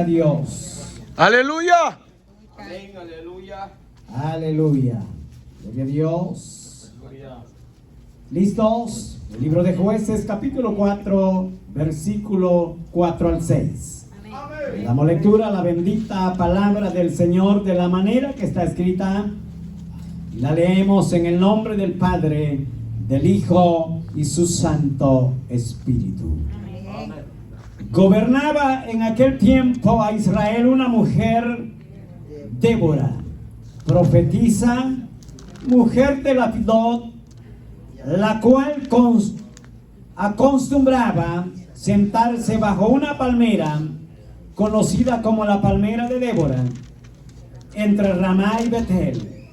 Dios. Aleluya. Amén, aleluya. Aleluya. Gloria a Dios. ¿Listos? El libro de Jueces, capítulo 4, versículo 4 al 6. Le damos lectura a la bendita palabra del Señor de la manera que está escrita. Y la leemos en el nombre del Padre, del Hijo y su Santo Espíritu. Gobernaba en aquel tiempo a Israel una mujer, Débora, profetisa, mujer de Lapidot, la cual acostumbraba sentarse bajo una palmera, conocida como la palmera de Débora, entre Ramá y Betel,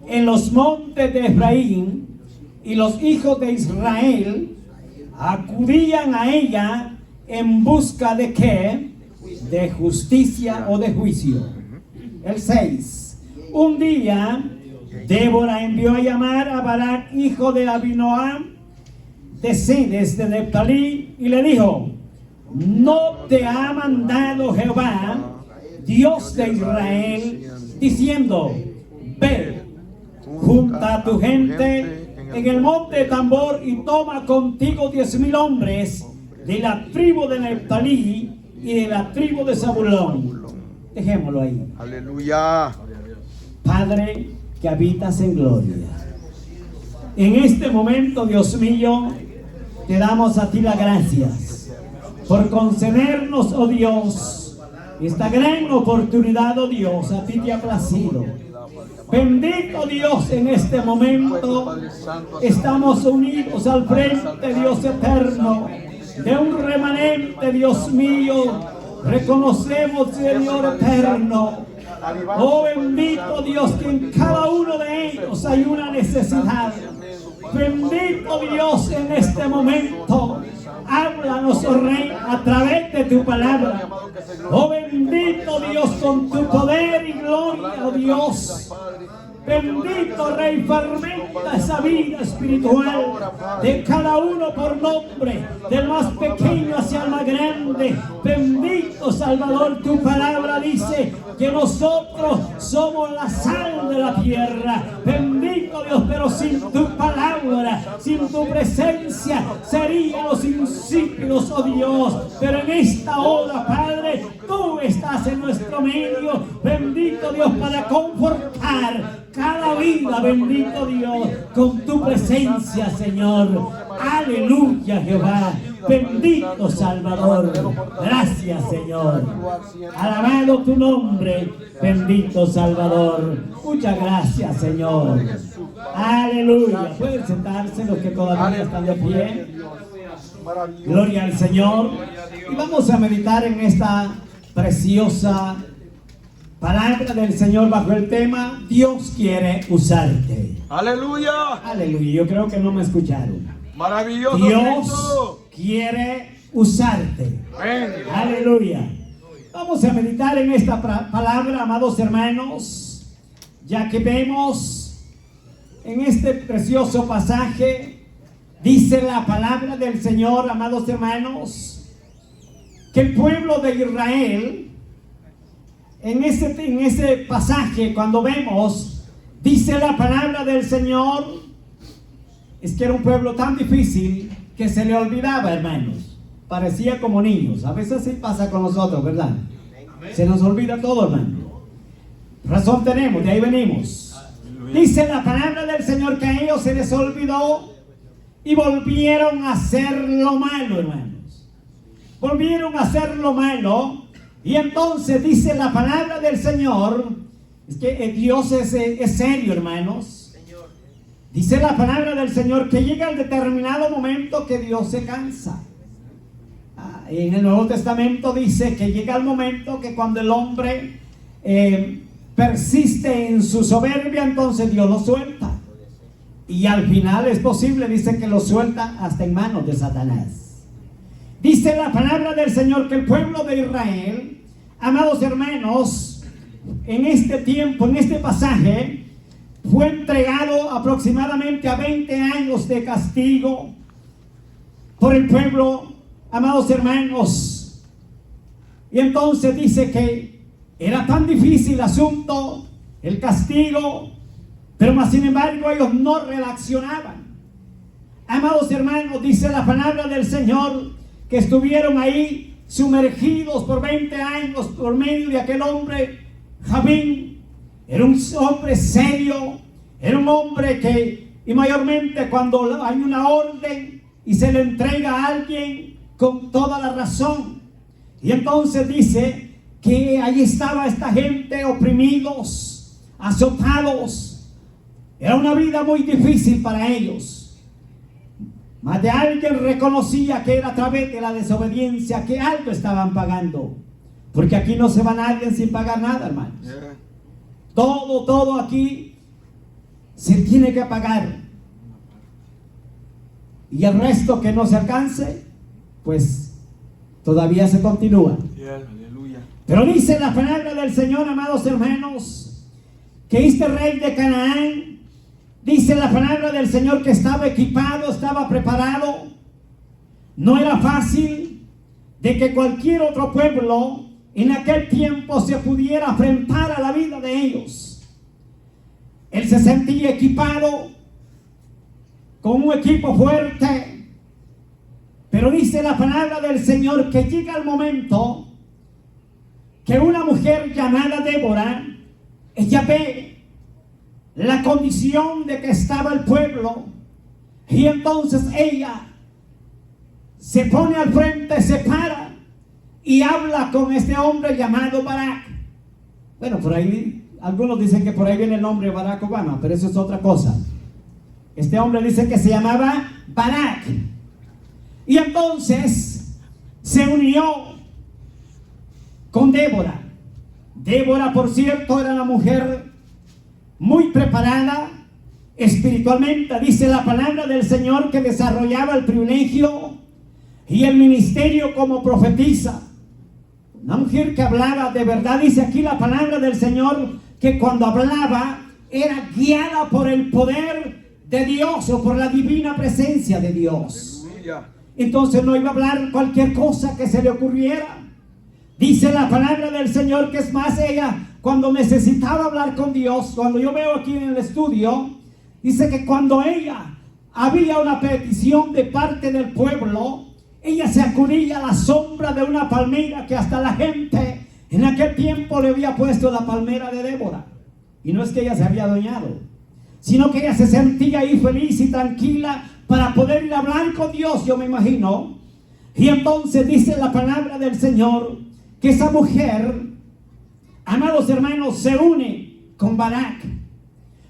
en los montes de Efraín, y los hijos de Israel acudían a ella en busca de ¿qué? De justicia o de juicio. El 6. Un día Débora envió a llamar a Barak, hijo de Abinoam, de Cedes de Neftalí, y le dijo: ¿no te ha mandado Jehová, Dios de Israel, diciendo: ve, junta a tu gente en el monte de Tabor y toma contigo 10,000 hombres de la tribu de Neftalí y de la tribu de Zabulón? Dejémoslo ahí. Aleluya. Padre que habitas en gloria, en este momento, Dios mío, te damos a ti las gracias por concedernos, oh Dios, esta gran oportunidad, oh Dios. A ti te ha placido. Bendito Dios, en este momento estamos unidos al frente, Dios eterno, de un remanente, Dios mío. Reconocemos, Señor eterno, oh bendito Dios, que en cada uno de ellos hay una necesidad. Bendito Dios, en este momento háblanos, oh Rey, a través de tu palabra. Oh bendito Dios, con tu poder y gloria, oh Dios. Bendito Rey, fermenta esa vida espiritual de cada uno por nombre, del más pequeño hacia el más grande. Bendito Salvador, tu palabra dice que nosotros somos la sal de la tierra. Bendito Dios, pero sin tu palabra, sin tu presencia, seríamos insípidos, oh Dios. Pero en esta hora, Padre, tú estás en nuestro medio. Bendito Dios, para confortar cada vida, bendito Dios, con tu presencia, Señor. Aleluya, Jehová. Bendito Salvador. Gracias, Señor. Alabado tu nombre, bendito Salvador. Muchas gracias, Señor. Aleluya. Pueden sentarse los que todavía están de pie. Gloria al Señor. Y vamos a meditar en esta preciosa palabra del Señor bajo el tema: Dios quiere usarte. Aleluya. Aleluya. Yo creo que no me escucharon. Maravilloso. Dios Cristo. quiere usarte. Amén. Aleluya. Vamos a meditar en esta palabra, amados hermanos, ya que vemos en este precioso pasaje, dice la palabra del Señor, amados hermanos, que el pueblo de Israel, en ese pasaje, cuando vemos, dice la palabra del Señor, es que era un pueblo tan difícil que se le olvidaba, hermanos. Parecía como niños. A veces sí pasa con nosotros, ¿verdad? Se nos olvida todo, hermano. Razón tenemos, de ahí venimos. Dice la palabra del Señor que a ellos se les olvidó y volvieron a hacer lo malo, hermanos. Volvieron a hacer lo malo. Y entonces dice la palabra del Señor, es que Dios es serio, hermanos. Dice la palabra del Señor que llega el determinado momento que Dios se cansa. En el Nuevo Testamento dice que llega el momento que cuando el hombre persiste en su soberbia, entonces Dios lo suelta. Y al final es posible, dice que lo suelta hasta en manos de Satanás. Dice la palabra del Señor que el pueblo de Israel, amados hermanos, en este tiempo, en este pasaje, fue entregado aproximadamente a 20 años de castigo por el pueblo, amados hermanos. Y entonces dice que era tan difícil el asunto, el castigo, pero más sin embargo ellos no reaccionaban. Amados hermanos, dice la palabra del Señor que estuvieron ahí sumergidos por 20 años por medio de aquel hombre, Jabín. Era un hombre serio, era un hombre que, y mayormente cuando hay una orden y se le entrega a alguien con toda la razón. Y entonces dice que ahí estaba esta gente oprimidos, azotados. Era una vida muy difícil para ellos. Más de alguien reconocía que era a través de la desobediencia que algo estaban pagando. Porque aquí no se va nadie sin pagar nada, hermanos. Yeah. Todo aquí se tiene que pagar. Y el resto que no se alcance, pues todavía se continúa. Yeah. Aleluya. Pero dice la palabra del Señor, amados hermanos, que este rey de Canaán, dice la palabra del Señor que estaba equipado, estaba preparado. No era fácil de que cualquier otro pueblo en aquel tiempo se pudiera enfrentar a la vida de ellos. Él se sentía equipado con un equipo fuerte. Pero dice la palabra del Señor que llega el momento que una mujer llamada Débora, ella ve la condición de que estaba el pueblo, y entonces ella se pone al frente, se para y habla con este hombre llamado Barak. Bueno, por ahí algunos dicen que por ahí viene el nombre Barack Obama, pero eso es otra cosa. Este hombre dice que se llamaba Barak. Y entonces se unió con Débora. Débora, por cierto, era una mujer muy preparada espiritualmente. Dice la palabra del Señor que desarrollaba el privilegio y el ministerio como profetisa. Una mujer que hablaba de verdad. Dice aquí la palabra del Señor que cuando hablaba era guiada por el poder de Dios o por la divina presencia de Dios. Aleluya. Entonces no iba a hablar cualquier cosa que se le ocurriera. Dice la palabra del Señor que es más, ella cuando necesitaba hablar con Dios, cuando yo veo aquí en el estudio, dice que cuando ella había una petición de parte del pueblo, ella se acudía a la sombra de una palmera que hasta la gente en aquel tiempo le había puesto la palmera de Débora. Y no es que ella se había adueñado, sino que ella se sentía ahí feliz y tranquila para poder ir a hablar con Dios, yo me imagino. Y entonces dice la palabra del Señor que esa mujer, amados hermanos, se une con Barak.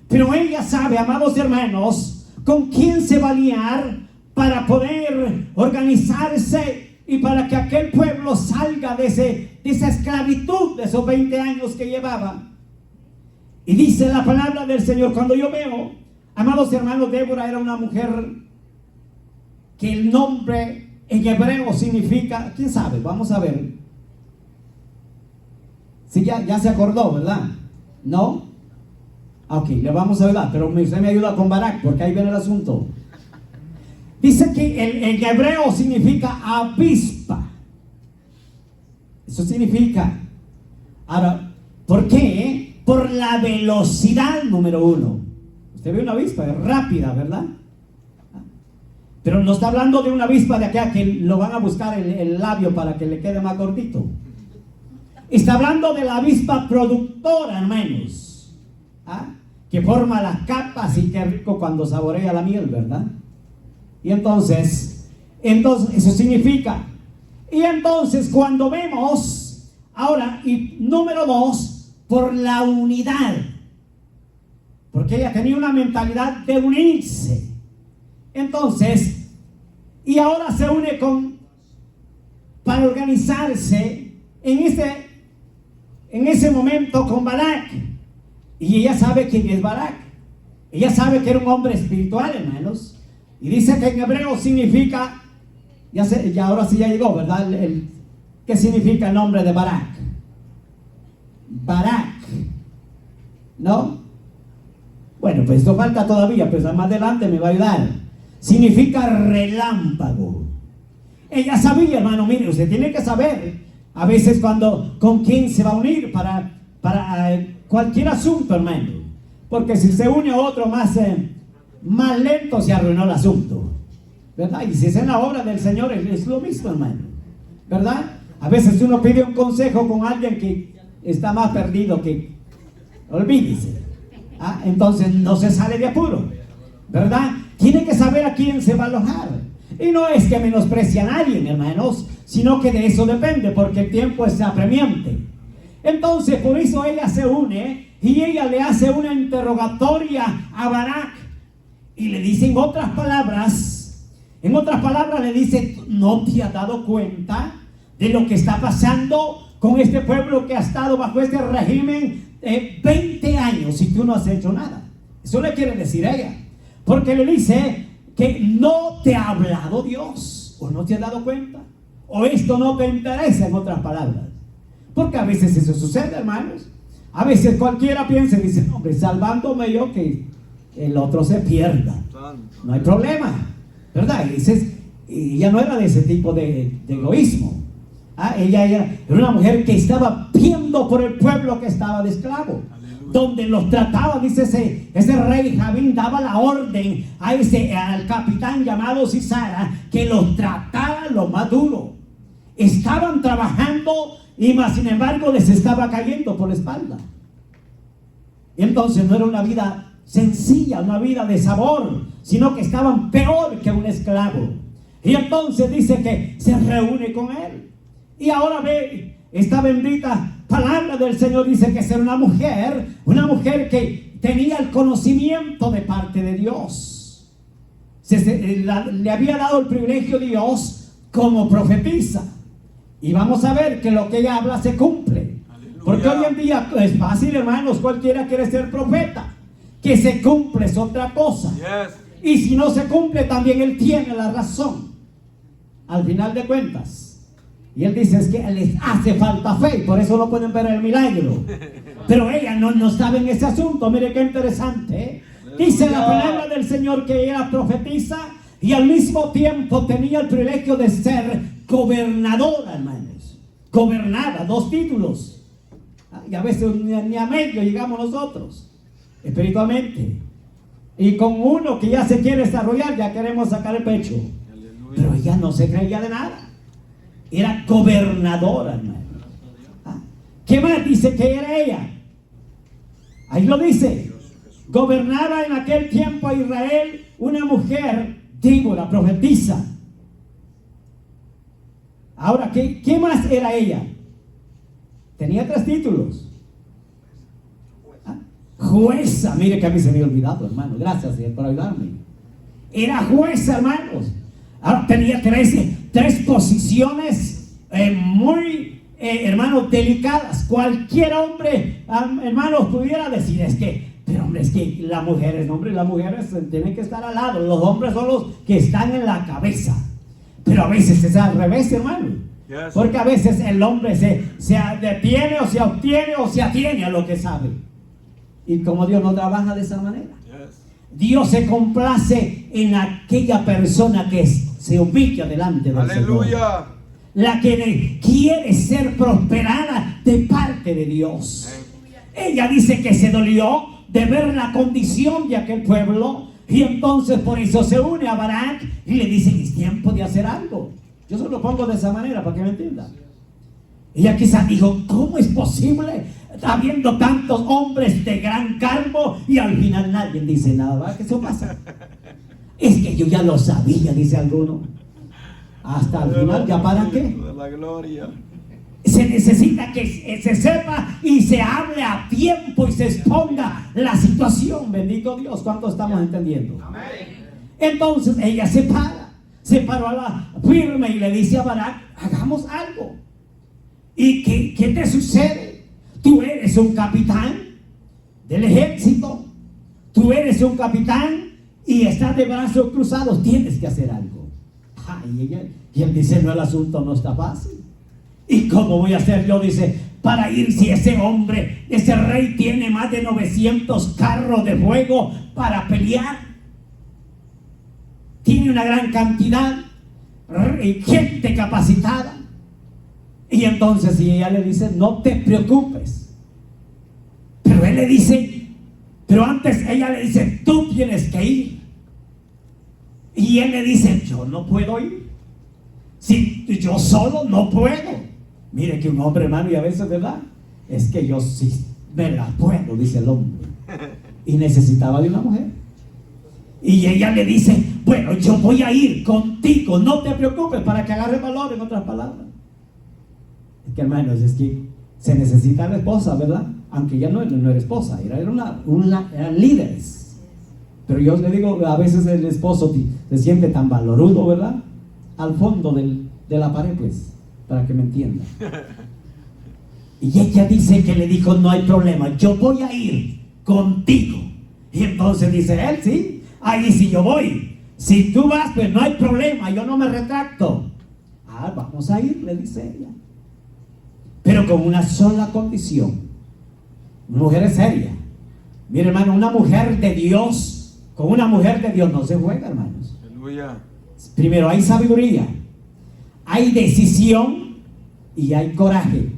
Pero ella sabe, amados hermanos, con quién se va a aliar para poder organizarse y para que aquel pueblo salga de esa esclavitud de esos 20 años que llevaba. Y dice la palabra del Señor, cuando yo veo, amados hermanos, Débora era una mujer que el nombre en hebreo significa, ¿quién sabe? Vamos a ver. Sí, ya se acordó, ¿verdad? ¿No? Ok, le vamos a hablar, pero usted me ayuda con Barak, porque ahí viene el asunto. Dice que en hebreo significa avispa. Eso significa. Ahora, ¿por qué? Por la velocidad, número uno. Usted ve una avispa, es rápida, ¿verdad? Pero no está hablando de una avispa de acá que lo van a buscar el labio para que le quede más gordito. Está hablando de la avispa productora, hermanos, que forma las capas y qué rico cuando saborea la miel, ¿verdad? Y entonces eso significa. Y entonces cuando vemos ahora, y número dos, por la unidad, porque ella tenía una mentalidad de unirse. Entonces, y ahora se une para organizarse en ese momento con Barak. Y ella sabe quién es Barak. Ella sabe que era un hombre espiritual, hermanos. Y dice que en hebreo significa, ya ahora sí ya llegó, ¿verdad? ¿Qué significa el nombre de Barak? Barak, ¿no? Bueno, pues esto falta todavía, pues más adelante me va a ayudar. Significa relámpago. Ella sabía, hermano, mire, usted tiene que saber A veces con quién se va a unir para cualquier asunto, hermano. Porque si se une a otro más lento, se arruinó el asunto, ¿verdad? Y si es en la obra del Señor, es lo mismo, hermano, ¿verdad? A veces uno pide un consejo con alguien que está más perdido que... Olvídese. Entonces no se sale de apuro, ¿verdad? Tiene que saber a quién se va a alojar. Y no es que menosprecie a nadie, hermanos, sino que de eso depende, porque el tiempo es apremiante. Entonces, por eso ella se une y ella le hace una interrogatoria a Barak y le dice en otras palabras, le dice: ¿no te has dado cuenta de lo que está pasando con este pueblo que ha estado bajo este régimen 20 años y tú no has hecho nada? Eso le quiere decir ella, porque le dice que no te ha hablado Dios, o no te has dado cuenta, o esto no te interesa, en otras palabras. Porque a veces eso sucede, hermanos. A veces cualquiera piensa y dice: hombre, salvándome yo, que el otro se pierda, no hay problema, ¿verdad? Y ella no era de ese tipo de egoísmo. Ella era una mujer que estaba viendo por el pueblo que estaba de esclavo. Aleluya. Donde los trataba, dice ese rey Javín, daba la orden al capitán llamado Sisara que los tratara lo más duro. Estaban trabajando y más sin embargo les estaba cayendo por la espalda. Y entonces no era una vida sencilla, una vida de sabor, sino que estaban peor que un esclavo. Y entonces dice que se reúne con él. Y ahora ve esta bendita palabra del Señor, dice que era una mujer que tenía el conocimiento de parte de Dios. Le había dado el privilegio de Dios como profetisa. Y vamos a ver que lo que ella habla se cumple. Aleluya. Porque hoy en día es fácil, hermanos, cualquiera quiere ser profeta. Que se cumple es otra cosa. Yes. Y si no se cumple, también él tiene la razón, al final de cuentas. Y él dice: es que les hace falta fe, por eso no pueden ver el milagro. Pero ella no estaba en ese asunto. Mire qué interesante, ¿eh? Dice la palabra del Señor que ella profetiza y al mismo tiempo tenía el privilegio de ser gobernadora, hermanos. Gobernada, 2 títulos. Y a veces ni a medio llegamos nosotros, espiritualmente. Y con uno que ya se quiere desarrollar, ya queremos sacar el pecho. Aleluya. Pero ella no se creía de nada. Era gobernadora, hermano. ¿Qué más dice que era ella? Ahí lo dice: gobernaba en aquel tiempo a Israel una mujer, Débora, profetisa. Ahora, ¿qué más era ella? Tenía 3 títulos. Jueza, mire que a mí se me había olvidado, hermano. Gracias, Señor, por ayudarme. Era jueza, hermanos. Ahora tenía 3 posiciones muy, hermanos, delicadas. Cualquier hombre, hermanos, pudiera decir: es que las mujeres tienen que estar al lado. Los hombres son los que están en la cabeza. Pero a veces es al revés, hermano. Yes. Porque a veces el hombre se detiene o se obtiene o se atiene a lo que sabe. Y como Dios no trabaja de esa manera, yes, Dios se complace en aquella persona que se ubica delante del Señor. Aleluya. La que quiere ser prosperada de parte de Dios. Ella dice que se dolió de ver la condición de aquel pueblo. Y entonces por eso se une a Barak y le dice: es tiempo de hacer algo. Yo se lo pongo de esa manera para que me entiendan. Ella quizás dijo: ¿cómo es posible habiendo tantos hombres de gran cargo y al final nadie dice nada? ¿Verdad que eso pasa? Es que yo ya lo sabía, dice alguno. Hasta el final, ¿ya para qué? La gloria. Se necesita que se sepa y se hable a tiempo y se exponga la situación. Bendito Dios, ¿cuánto estamos entendiendo? Amén. Entonces ella se paró a la firme y le dice a Barak: hagamos algo. ¿Y qué te sucede? Tú eres un capitán del ejército, tú eres un capitán y estás de brazos cruzados, tienes que hacer algo. Y él dice: no, el asunto no está fácil. ¿Y cómo voy a hacer yo? Dice: para ir, si ese rey tiene más de 900 carros de fuego para pelear, tiene una gran cantidad de gente capacitada. Y entonces y ella le dice, no te preocupes. Pero él le dice, pero antes ella le dice, tú tienes que ir. Y él le dice, yo no puedo ir. Si yo solo no puedo. Mire que un hombre, hermano, y a veces, ¿verdad? Es que yo sí me la puedo, dice el hombre. Y necesitaba de una mujer. Y ella le dice, bueno, yo voy a ir contigo, no te preocupes, para que agarre valor, en otras palabras. Es que, hermanos, es que se necesita la esposa, ¿verdad? Aunque ya no era esposa, eran líderes. Pero yo le digo, a veces el esposo se siente tan valorudo, ¿verdad? Al fondo de la pared, pues, para que me entienda. Y ella dice que le dijo, no hay problema, yo voy a ir contigo. Y entonces dice él, sí, ahí sí yo voy. Si tú vas, pues no hay problema, yo no me retracto. Ah, vamos a ir, le dice ella. Pero con una sola condición. Una mujer es seria. Mire, hermano, una mujer de Dios, con una mujer de Dios no se juega, hermanos. Aleluya. Primero hay sabiduría, hay decisión y hay coraje.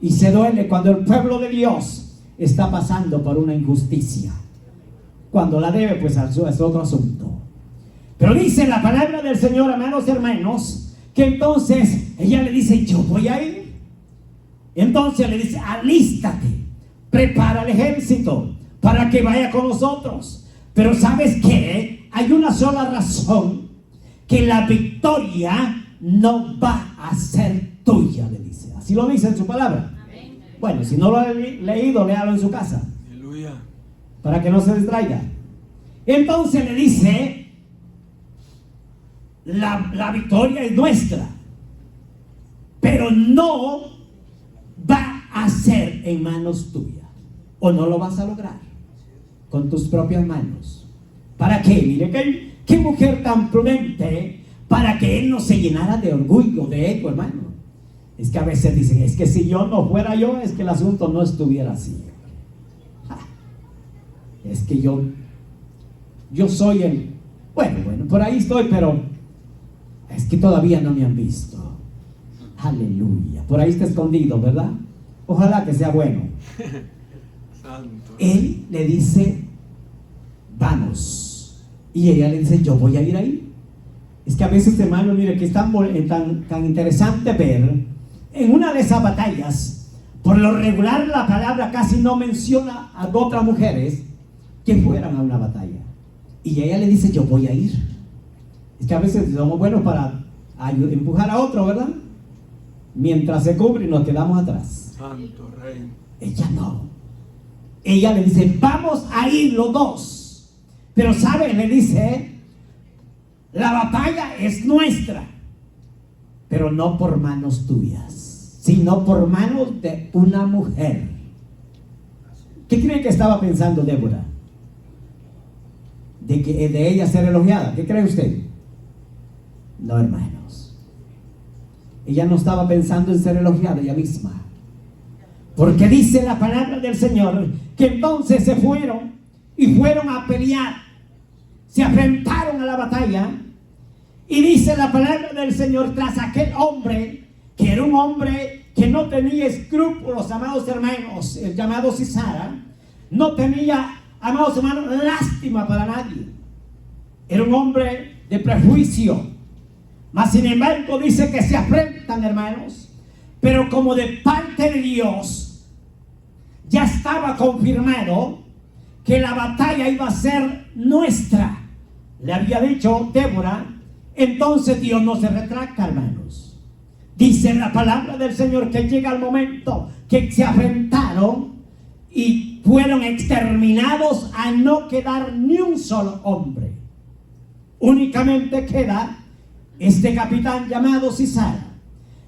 Y se duele cuando el pueblo de Dios está pasando por una injusticia. Cuando la debe, pues es otro asunto. Pero dice la palabra del Señor, hermanos, que entonces ella le dice, yo voy a ir. Entonces le dice, alístate, prepara el ejército para que vaya con nosotros. Pero ¿sabes qué? Hay una sola razón, que la victoria no va a ser tuya, le dice. Así lo dice en su palabra. Amén. Bueno, si no lo ha leído, léalo en su casa. Aleluya. Para que no se distraiga. Entonces le dice, la victoria es nuestra, pero no va a ser en manos tuyas, o no lo vas a lograr con tus propias manos. ¿Para qué? Mire, qué mujer tan prudente, para que él no se llenara de orgullo, de ego, hermano. Es que a veces dicen, es que si yo no fuera yo, es que el asunto no estuviera así. Es que yo soy el... Bueno, por ahí estoy, pero es que todavía no me han visto. Aleluya. Por ahí está escondido, ¿verdad? Ojalá que sea bueno. Santo. Él le dice, vamos. Y ella le dice, yo voy a ir ahí. Es que a veces, hermano, mire, que es tan interesante ver, en una de esas batallas, por lo regular la palabra casi no menciona a otras mujeres que fueran a una batalla. Y ella le dice, yo voy a ir. Es que a veces somos buenos para empujar a otro, ¿verdad? Mientras se cubre y nos quedamos atrás. Santo Rey. Ella no. Ella le dice, vamos a ir los dos. Pero ¿sabe? Le dice, la batalla es nuestra, pero no por manos tuyas, sino por manos de una mujer. ¿Qué cree que estaba pensando Débora? De ella ser elogiada. ¿Qué cree usted? No, hermanos. Ella no estaba pensando en ser elogiada ella misma. Porque dice la palabra del Señor que entonces se fueron y fueron a pelear. Se enfrentaron a la batalla. Y dice la palabra del Señor, tras aquel hombre, que era un hombre que no tenía escrúpulos, amados hermanos, el llamado Sisara, no tenía, amados hermanos, lástima para nadie. Era un hombre de prejuicio. Mas sin embargo dice que se afrentan, hermanos, pero como de parte de Dios ya estaba confirmado que la batalla iba a ser nuestra. Le había dicho Débora. Entonces Dios no se retracta, hermanos. Dice la palabra del Señor que llega el momento que se afrentaron y fueron exterminados a no quedar ni un solo hombre. Únicamente queda este capitán llamado Sisara.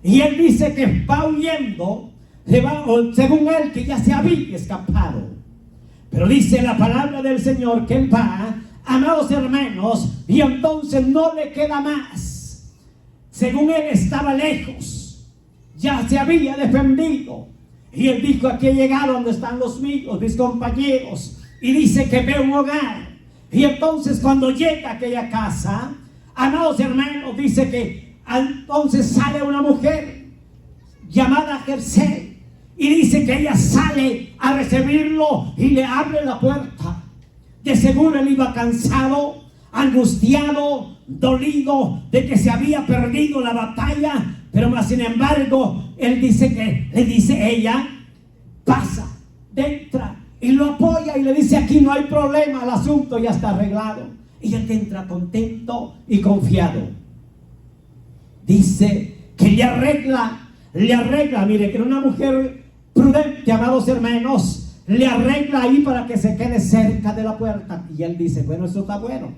Y él dice que va huyendo, según él, que ya se había escapado. Pero dice la palabra del Señor que él va, amados hermanos, y entonces no le queda más. Según él estaba lejos, ya se había defendido. Y él dijo, aquí he llegado donde están los míos, mis compañeros. Y dice que ve un hogar. Y entonces cuando llega a aquella casa, amados hermanos, dice que entonces sale una mujer llamada Gersel, y dice que ella sale a recibirlo y le abre la puerta. De seguro él iba cansado, angustiado, dolido de que se había perdido la batalla, pero más sin embargo él dice que le dice ella, pasa, entra, y lo apoya y le dice, aquí no hay problema, el asunto ya está arreglado. Y él entra contento y confiado. Dice que le arregla, mire, que era una mujer prudente, amados hermanos, le arregla ahí para que se quede cerca de la puerta. Y él dice, bueno, eso está bueno,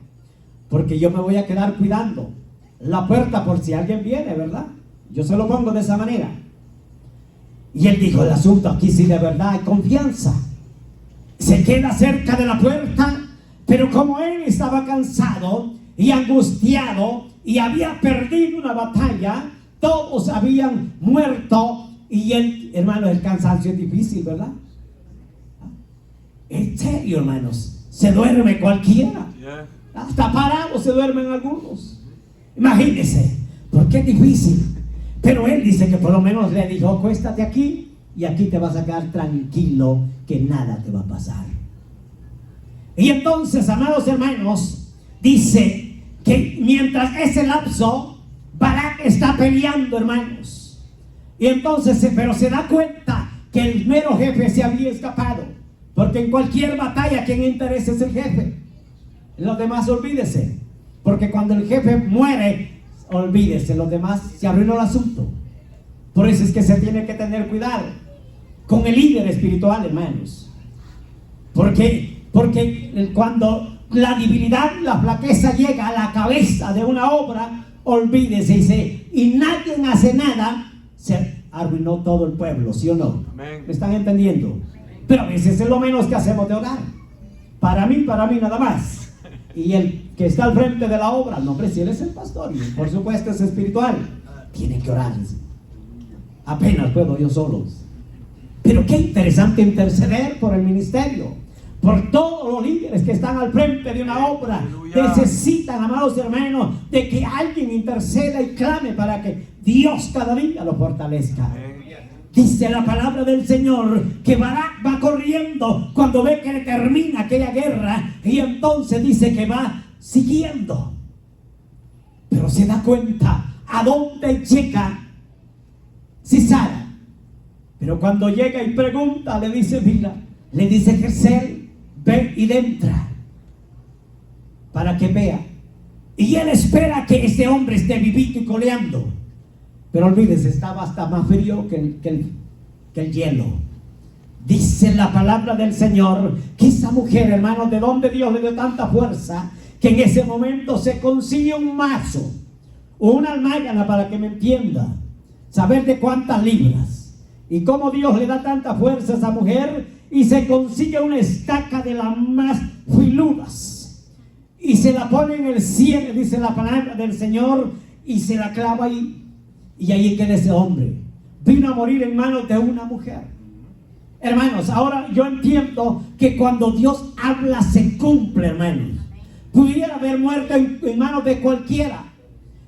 porque yo me voy a quedar cuidando la puerta por si alguien viene, ¿verdad? Yo se lo pongo de esa manera. Y él dijo, el asunto aquí sí de verdad hay confianza. Se queda cerca de la puerta, pero como él estaba cansado y angustiado y había perdido una batalla, todos habían muerto, y él, hermano, el cansancio es difícil, ¿verdad? En serio, hermanos, se duerme cualquiera. Hasta parado se duermen algunos. Imagínense, porque es difícil. Pero él dice que por lo menos le dijo, acuéstate aquí y aquí te vas a quedar tranquilo, que nada te va a pasar. Y entonces, amados hermanos, dice que mientras ese lapso, Barak está peleando, hermanos. Y entonces, pero se da cuenta que el mero jefe se había escapado. Porque en cualquier batalla quien interesa es el jefe. Los demás olvídese. Porque cuando el jefe muere, olvídese, los demás se arruinó el asunto. Por eso es que se tiene que tener cuidado con el líder espiritual, hermanos. Porque cuando la debilidad, la flaqueza llega a la cabeza de una obra, olvídese, y nadie hace nada, se arruinó todo el pueblo, ¿sí o no? Amén. ¿Me están entendiendo? Pero a veces es lo menos que hacemos de orar. Para mí nada más. Y el que está al frente de la obra, no, hombre, si él es el pastor, y por supuesto es espiritual, tiene que orar. Apenas puedo yo solo. Pero qué interesante interceder por el ministerio, por todos los líderes que están al frente de una obra. Aleluya. Necesitan, amados hermanos, de que alguien interceda y clame para que Dios cada día lo fortalezca. Amén. Dice la palabra del Señor que Barak va corriendo cuando ve que termina aquella guerra, y entonces dice que va siguiendo, pero se da cuenta a dónde llega Sisara. Pero cuando llega y pregunta, le dice, mira, le dice Gersel, ve y entra para que vea. Y él espera que ese hombre esté vivito y coleando. Pero olvídese, estaba hasta más frío que el hielo. Dice la palabra del Señor que esa mujer, hermanos, de donde Dios le dio tanta fuerza, que en ese momento se consigue un mazo, una almágana, para que me entienda, saber de cuántas libras, y cómo Dios le da tanta fuerza a esa mujer, y se consigue una estaca de las más filudas, y se la pone en el cielo, dice la palabra del Señor, y se la clava ahí. Y ahí queda ese hombre. Vino a morir en manos de una mujer. Hermanos, ahora yo entiendo que cuando Dios habla se cumple, hermanos. Pudiera haber muerto en manos de cualquiera,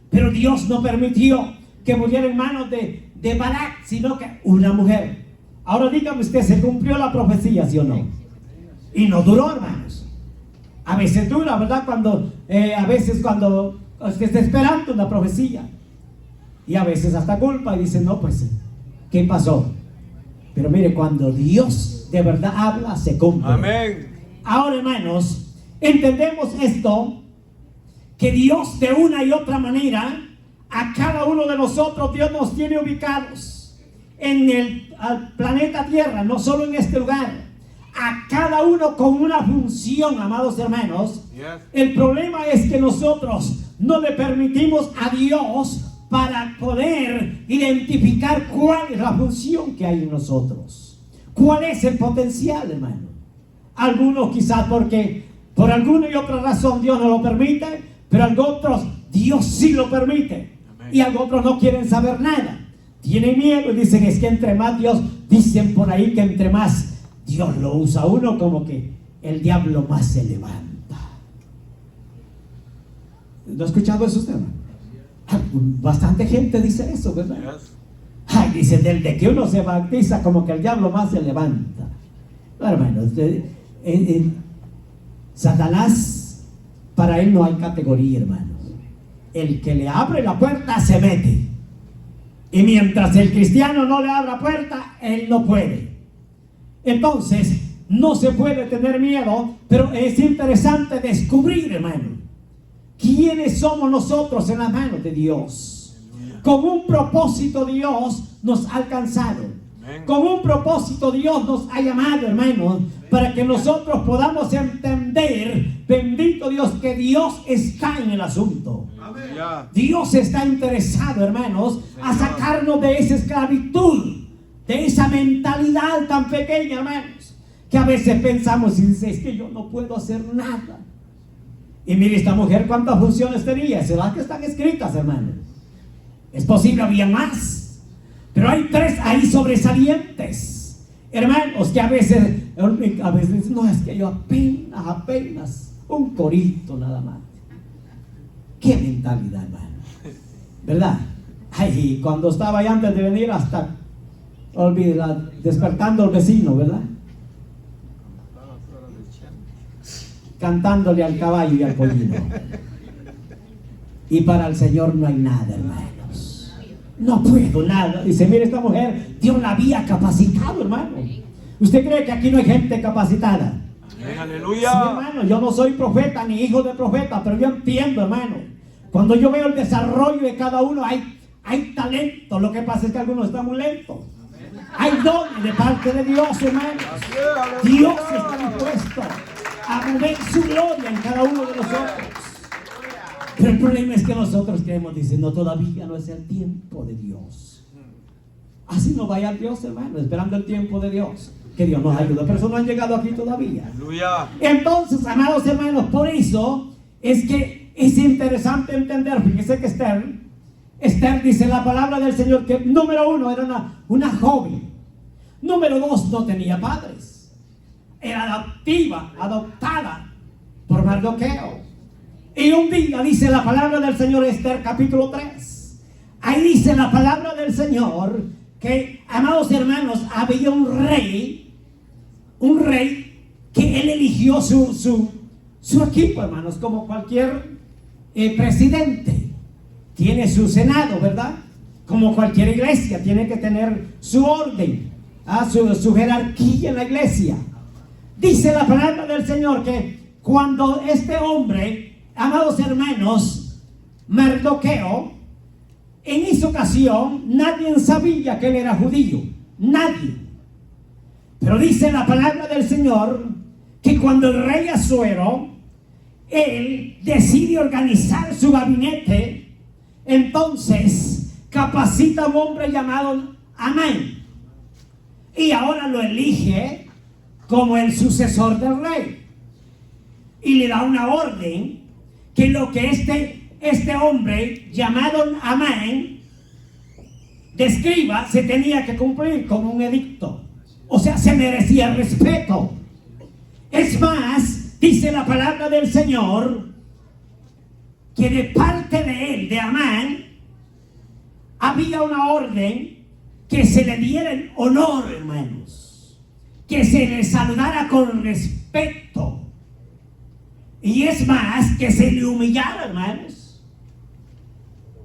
pero Dios no permitió que muriera en manos de Barak, sino que una mujer. Ahora dígame usted, ¿se cumplió la profecía, sí o no? Y no duró, hermanos. A veces dura, ¿verdad? A veces cuando usted está esperando una profecía, y a veces hasta culpa y dice, no, pues, ¿qué pasó? Pero mire, cuando Dios de verdad habla, se cumple. Amén. Ahora, hermanos, entendemos esto, que Dios de una y otra manera, a cada uno de nosotros, Dios nos tiene ubicados en el planeta Tierra, no solo en este lugar, a cada uno con una función, amados hermanos. Yes. El problema es que nosotros no le permitimos a Dios para poder identificar cuál es la función que hay en nosotros, cuál es el potencial, hermano. Algunos quizás porque por alguna y otra razón Dios no lo permite, pero a otros Dios sí lo permite. Amén. Y a otros no quieren saber nada, tienen miedo y dicen, es que entre más Dios, dicen por ahí que entre más Dios lo usa a uno, como que el diablo más se levanta. ¿No ha escuchado eso usted, hermano? Bastante gente dice eso, ¿verdad? Yes. Ay, dice, desde que uno se bautiza, como que el diablo más se levanta. No, hermanos, Satanás, para él no hay categoría, hermanos. El que le abre la puerta se mete. Y mientras el cristiano no le abra puerta, él no puede. Entonces, no se puede tener miedo, pero es interesante descubrir, hermano, quiénes somos nosotros en las manos de Dios. Con un propósito Dios nos ha alcanzado. Con un propósito Dios nos ha llamado, hermanos, para que nosotros podamos entender, bendito Dios, que Dios está en el asunto. Dios está interesado, hermanos, a sacarnos de esa esclavitud, de esa mentalidad tan pequeña, hermanos, que a veces pensamos y dice, es que yo no puedo hacer nada. Y mire esta mujer cuántas funciones tenía. ¿Será que están escritas, hermanos? Es posible, había más, pero hay 3 ahí sobresalientes, hermanos, que a veces no, es que yo apenas un corito nada más. Qué mentalidad, hermano, ¿verdad? Ay, cuando estaba ahí antes de venir, hasta despertando al vecino, ¿verdad? Cantándole al caballo y al pollino. Y para el Señor no hay nada, hermanos. No puedo nada. Dice, mire, esta mujer Dios la había capacitado, hermano. ¿Usted cree que aquí no hay gente capacitada? Aleluya. Sí, hermano, yo no soy profeta ni hijo de profeta, pero yo entiendo, hermano. Cuando yo veo el desarrollo de cada uno, hay talento. Lo que pasa es que algunos están muy lentos. Hay dones de parte de Dios, hermano. Dios está dispuesto a mover su gloria en cada uno de nosotros. Pero el problema es que nosotros creemos, diciendo, todavía no es el tiempo de Dios. Así no vaya Dios, hermano, esperando el tiempo de Dios. Que Dios nos ayude, pero eso no han llegado aquí todavía. Aleluya. Entonces, amados hermanos, por eso es que es interesante entender, fíjese que Esther dice la palabra del Señor que número 1 era una joven. Número 2, no tenía padres. Era adoptada por Mardoqueo. Y un día dice la palabra del Señor, Esther capítulo 3. Ahí dice la palabra del Señor que, amados hermanos, había un rey que él eligió su equipo, hermanos, como cualquier presidente. Tiene su senado, ¿verdad? Como cualquier iglesia, tiene que tener su orden, su jerarquía en la iglesia. Dice la palabra del Señor que cuando este hombre, amados hermanos, Mardoqueo, en esa ocasión nadie sabía que él era judío, nadie. Pero dice la palabra del Señor que cuando el rey Asuero, él decide organizar su gabinete, entonces capacita a un hombre llamado Amán y ahora lo elige como el sucesor del rey y le da una orden que lo que este hombre llamado Amán describa se tenía que cumplir como un edicto. O sea, se merecía respeto. Es más, dice la palabra del Señor que de parte de él, de Amán, había una orden que se le diera el honor, hermanos, que se le saludara con respeto, y es más, que se le humillara, hermanos,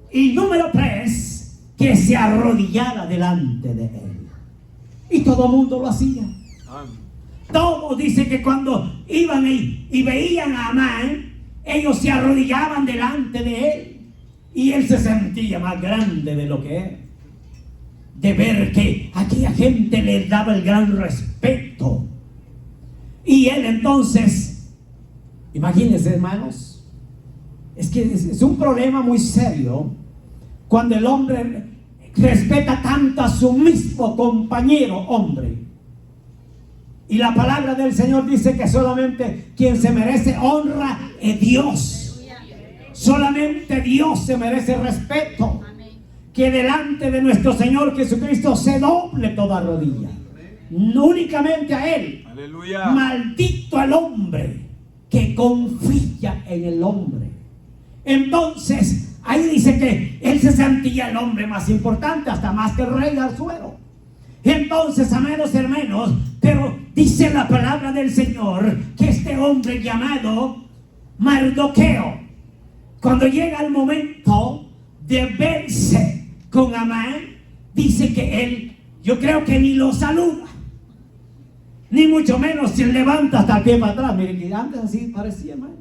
y número 3, que se arrodillara delante de él. Y todo el mundo lo hacía. Todos dicen que cuando iban y veían a Amán, ellos se arrodillaban delante de él. Y él se sentía más grande de lo que era. De ver que aquella gente le daba el gran respeto. Y él entonces, imagínense, hermanos, es que es un problema muy serio cuando el hombre respeta tanto a su mismo compañero hombre. Y la palabra del Señor dice que solamente quien se merece honra es Dios. Solamente Dios se merece respeto. Que delante de nuestro Señor Jesucristo se doble toda rodilla. No únicamente a Él. Aleluya. Maldito al hombre que confía en el hombre. Entonces, Ahí dice que él se sentía el hombre más importante, hasta más que el rey Asuero. Entonces, amados hermanos, pero dice la palabra del Señor que este hombre llamado Mardoqueo, cuando llega el momento de verse con Amán, dice que él, yo creo que ni lo saluda, ni mucho menos se levanta hasta el pie para atrás. Miren que antes así parecía, hermano.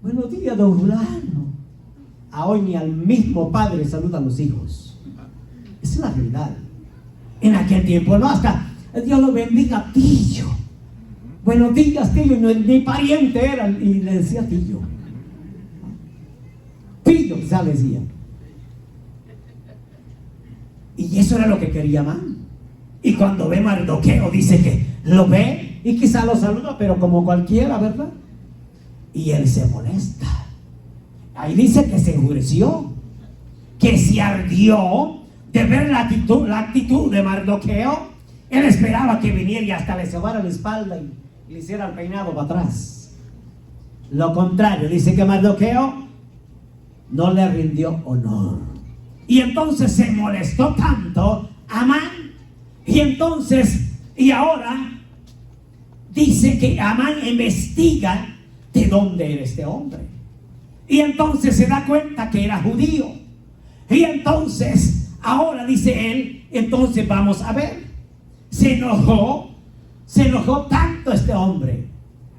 Buenos días, don fulano. A hoy ni al mismo padre saludan los hijos. Esa es la realidad. En aquel tiempo no, hasta Dios lo bendiga, tío. Buenos días, tío. Ni pariente era y le decía tío. Tío, quizás le decía. Y eso era lo que quería Amán. Y cuando ve Mardoqueo dice que lo ve y quizás lo saluda, pero como cualquiera, ¿verdad? Y él se molesta. Ahí dice que se enfureció, que se ardió de ver la actitud de Mardoqueo. Él esperaba que viniera y hasta le sobara la espalda y le hiciera el peinado para atrás. Lo contrario, dice que Mardoqueo no le rindió honor. Y entonces se molestó tanto Amán. Y entonces, y ahora dice que Amán investiga de dónde era este hombre. Y entonces se da cuenta que era judío. Y entonces, ahora dice él, entonces vamos a ver. Se enojó tanto este hombre.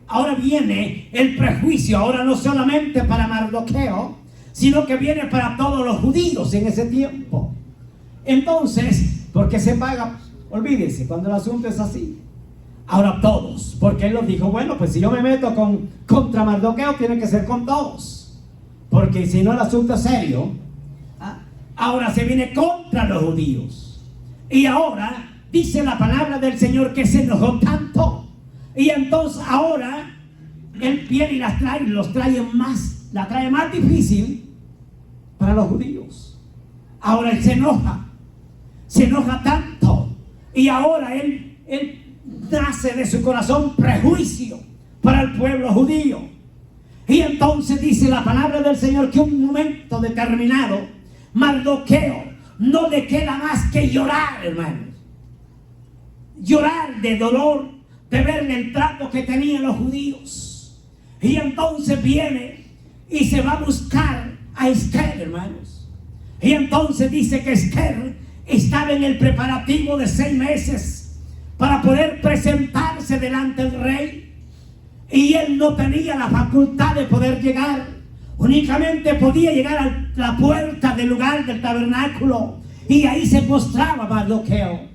Ahora viene el prejuicio, ahora no solamente para Mardoqueo, sino que viene para todos los judíos en ese tiempo. Entonces, porque se paga, olvídese, cuando el asunto es así. Ahora todos, porque él nos dijo, bueno, pues si yo me meto contra Mardoqueo, tiene que ser con todos, porque si no el asunto es serio. Ahora se viene contra los judíos. Y ahora dice la palabra del Señor que se enojó tanto. Y entonces ahora él viene y la trae más difícil para los judíos. Ahora él se enoja tanto. Y ahora él nace de su corazón prejuicio para el pueblo judío. Y entonces dice la palabra del Señor que un momento determinado Mardoqueo no le queda más que llorar, hermanos. Llorar de dolor de ver el trato que tenían los judíos. Y entonces viene y se va a buscar a Esther, hermanos. Y entonces dice que Esther estaba en el preparativo de 6 meses para poder presentarse delante del rey. Y él no tenía la facultad de poder llegar. Únicamente podía llegar a la puerta del lugar del tabernáculo. Y ahí se postraba Mardoqueo.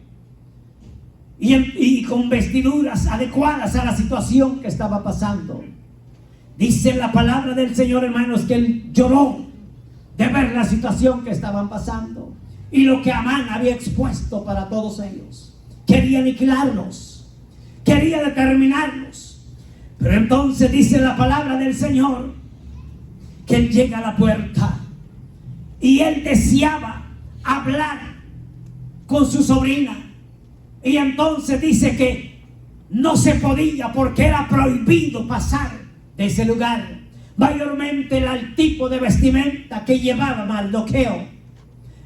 Y con vestiduras adecuadas a la situación que estaba pasando. Dice la palabra del Señor, hermanos, que él lloró de ver la situación que estaban pasando. Y lo que Amán había expuesto para todos ellos. Quería aniquilarlos. Quería determinarlos. Pero entonces dice la palabra del Señor que él llega a la puerta. Y él deseaba hablar con su sobrina. Y entonces dice que no se podía porque era prohibido pasar de ese lugar. Mayormente el tipo de vestimenta que llevaba Mardoqueo.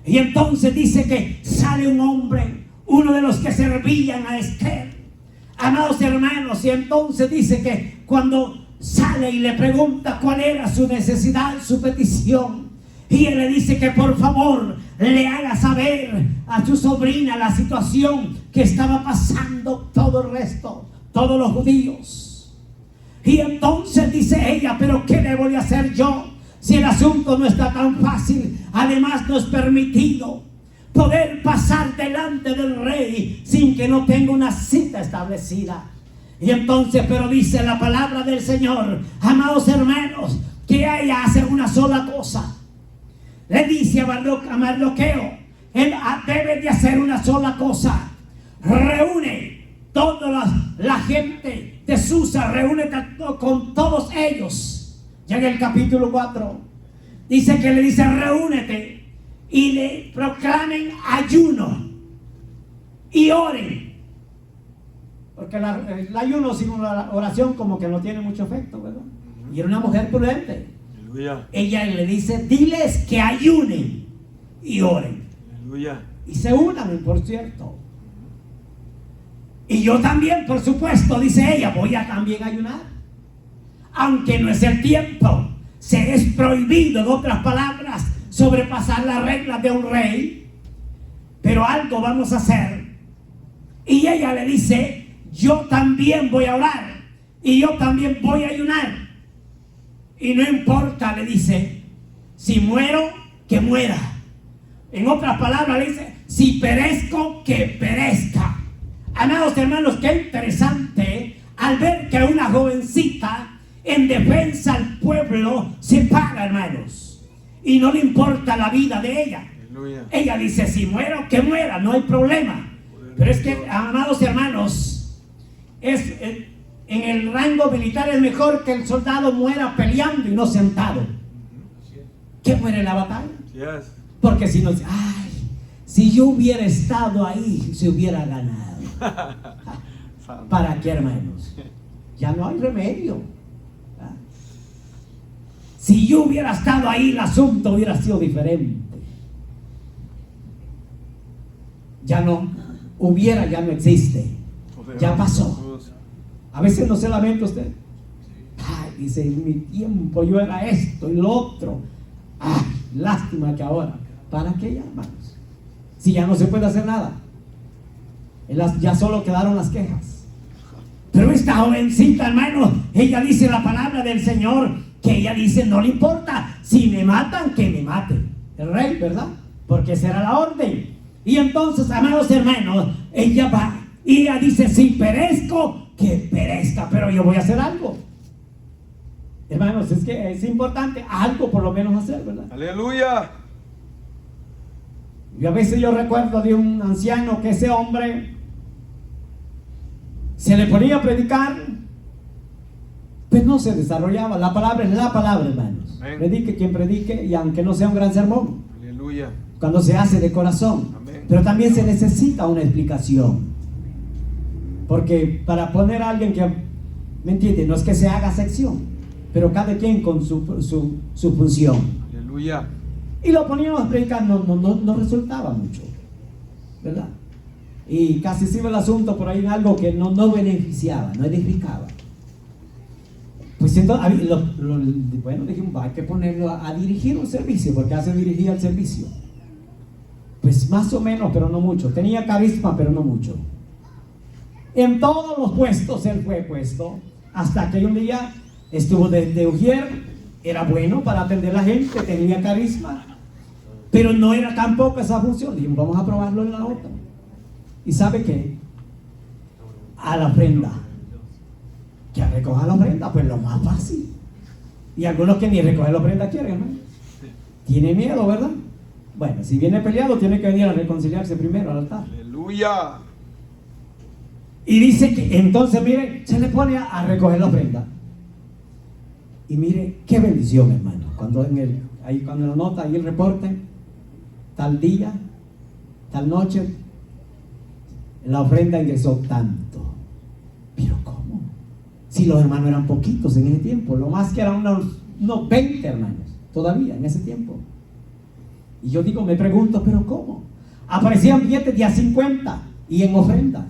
Y entonces dice que sale un hombre, uno de los que servían a Esther, amados hermanos. Y entonces dice que cuando sale y le pregunta cuál era su necesidad, su petición, y él le dice que por favor le haga saber a su sobrina la situación que estaba pasando todo el resto, todos los judíos. Y entonces dice ella, pero ¿qué debo de hacer yo? Si el asunto no está tan fácil, además no es permitido poder pasar delante del rey sin que no tenga una cita establecida. Y entonces, pero dice la palabra del Señor, amados hermanos, que ella hace una sola cosa. Le dice a Mardoqueo, él debe de hacer una sola cosa. Reúne toda la gente de Susa, reúne con todos ellos. Ya en el capítulo 4 dice que le dice, reúnete y le proclamen ayuno y oren. Porque el ayuno sin una oración como que no tiene mucho efecto, ¿verdad? Y era una mujer prudente. Aleluya. ella le dice, diles que ayunen y oren. Aleluya. Y se unan, por cierto. Y yo también, por supuesto, dice ella, voy a también ayunar. Aunque no es el tiempo, se es prohibido, en otras palabras, sobrepasar las reglas de un rey. Pero algo vamos a hacer. Y ella le dice, yo también voy a orar. Y yo también voy a ayunar. Y no importa, le dice, si muero, que muera. En otras palabras, le dice, si perezco, que perezca. Amados hermanos, qué interesante al ver que una jovencita en defensa al pueblo se para, hermanos, y no le importa la vida de ella. Aleluya. Ella dice, si muero, que muera, no hay problema. Pero es que, amados hermanos, en el rango militar es mejor que el soldado muera peleando y no sentado, que muere en la batalla. Yes. Porque si no, ay, si yo hubiera estado ahí, se hubiera ganado. ¿Para qué, hermanos? Ya no hay remedio. ¿Ah? Si yo hubiera estado ahí, el asunto hubiera sido diferente. Ya no, ya no existe. Ya pasó. A veces no se lamenta usted. Ay, dice, en mi tiempo yo era esto y lo otro. Ay, lástima que ahora. ¿Para qué ya, hermanos? Si ya no se puede hacer nada. Ya solo quedaron las quejas. Pero esta jovencita, hermano, ella dice la palabra del Señor, que ella dice, no le importa, si me matan, que me maten. El rey, ¿verdad? Porque esa era la orden. Y entonces, amados hermanos, ella va y ella dice, si perezco, que perezca, pero yo voy a hacer algo. Hermanos, es que es importante algo por lo menos hacer, ¿verdad? Aleluya. Y a veces yo recuerdo de un anciano que ese hombre se le ponía a predicar, pues no se desarrollaba. La palabra es la palabra, hermanos. Amén. Predique quien predique, y aunque no sea un gran sermón, Aleluya. cuando se hace de corazón. Amén. Pero también se necesita una explicación. Porque para poner a alguien que, ¿me entiende? No es que se haga sección, pero cada quien con su función. Aleluya. Y lo poníamos a predicar, no resultaba mucho, ¿verdad? Y casi se iba el asunto por ahí en algo que no beneficiaba, no edificaba. Pues entonces, bueno, dijimos, hay que ponerlo a dirigir un servicio, porque hace dirigía el servicio. Pues más o menos, pero no mucho. Tenía carisma, pero no mucho. En todos los puestos él fue puesto, hasta que un día estuvo de ujier, era bueno para atender a la gente, tenía carisma, pero no era tampoco esa función. Dijimos, vamos a probarlo en la otra. ¿Y sabe qué? A la ofrenda. Que a recoger la ofrenda, pues lo más fácil. Y algunos que ni recoger la ofrenda quieren, ¿no? Tiene miedo, ¿verdad? Bueno, si viene peleado, tiene que venir a reconciliarse primero al altar. Aleluya. Y dice que entonces, mire, se le pone a recoger la ofrenda. Y mire, qué bendición, hermano. Cuando cuando lo nota ahí el reporte, tal día, tal noche, la ofrenda ingresó tanto. Pero ¿cómo? Si los hermanos eran poquitos en ese tiempo, lo más que eran unos 20 hermanos, todavía en ese tiempo. Y yo digo, me pregunto, ¿pero cómo? Aparecían billetes de a 50 y en ofrenda.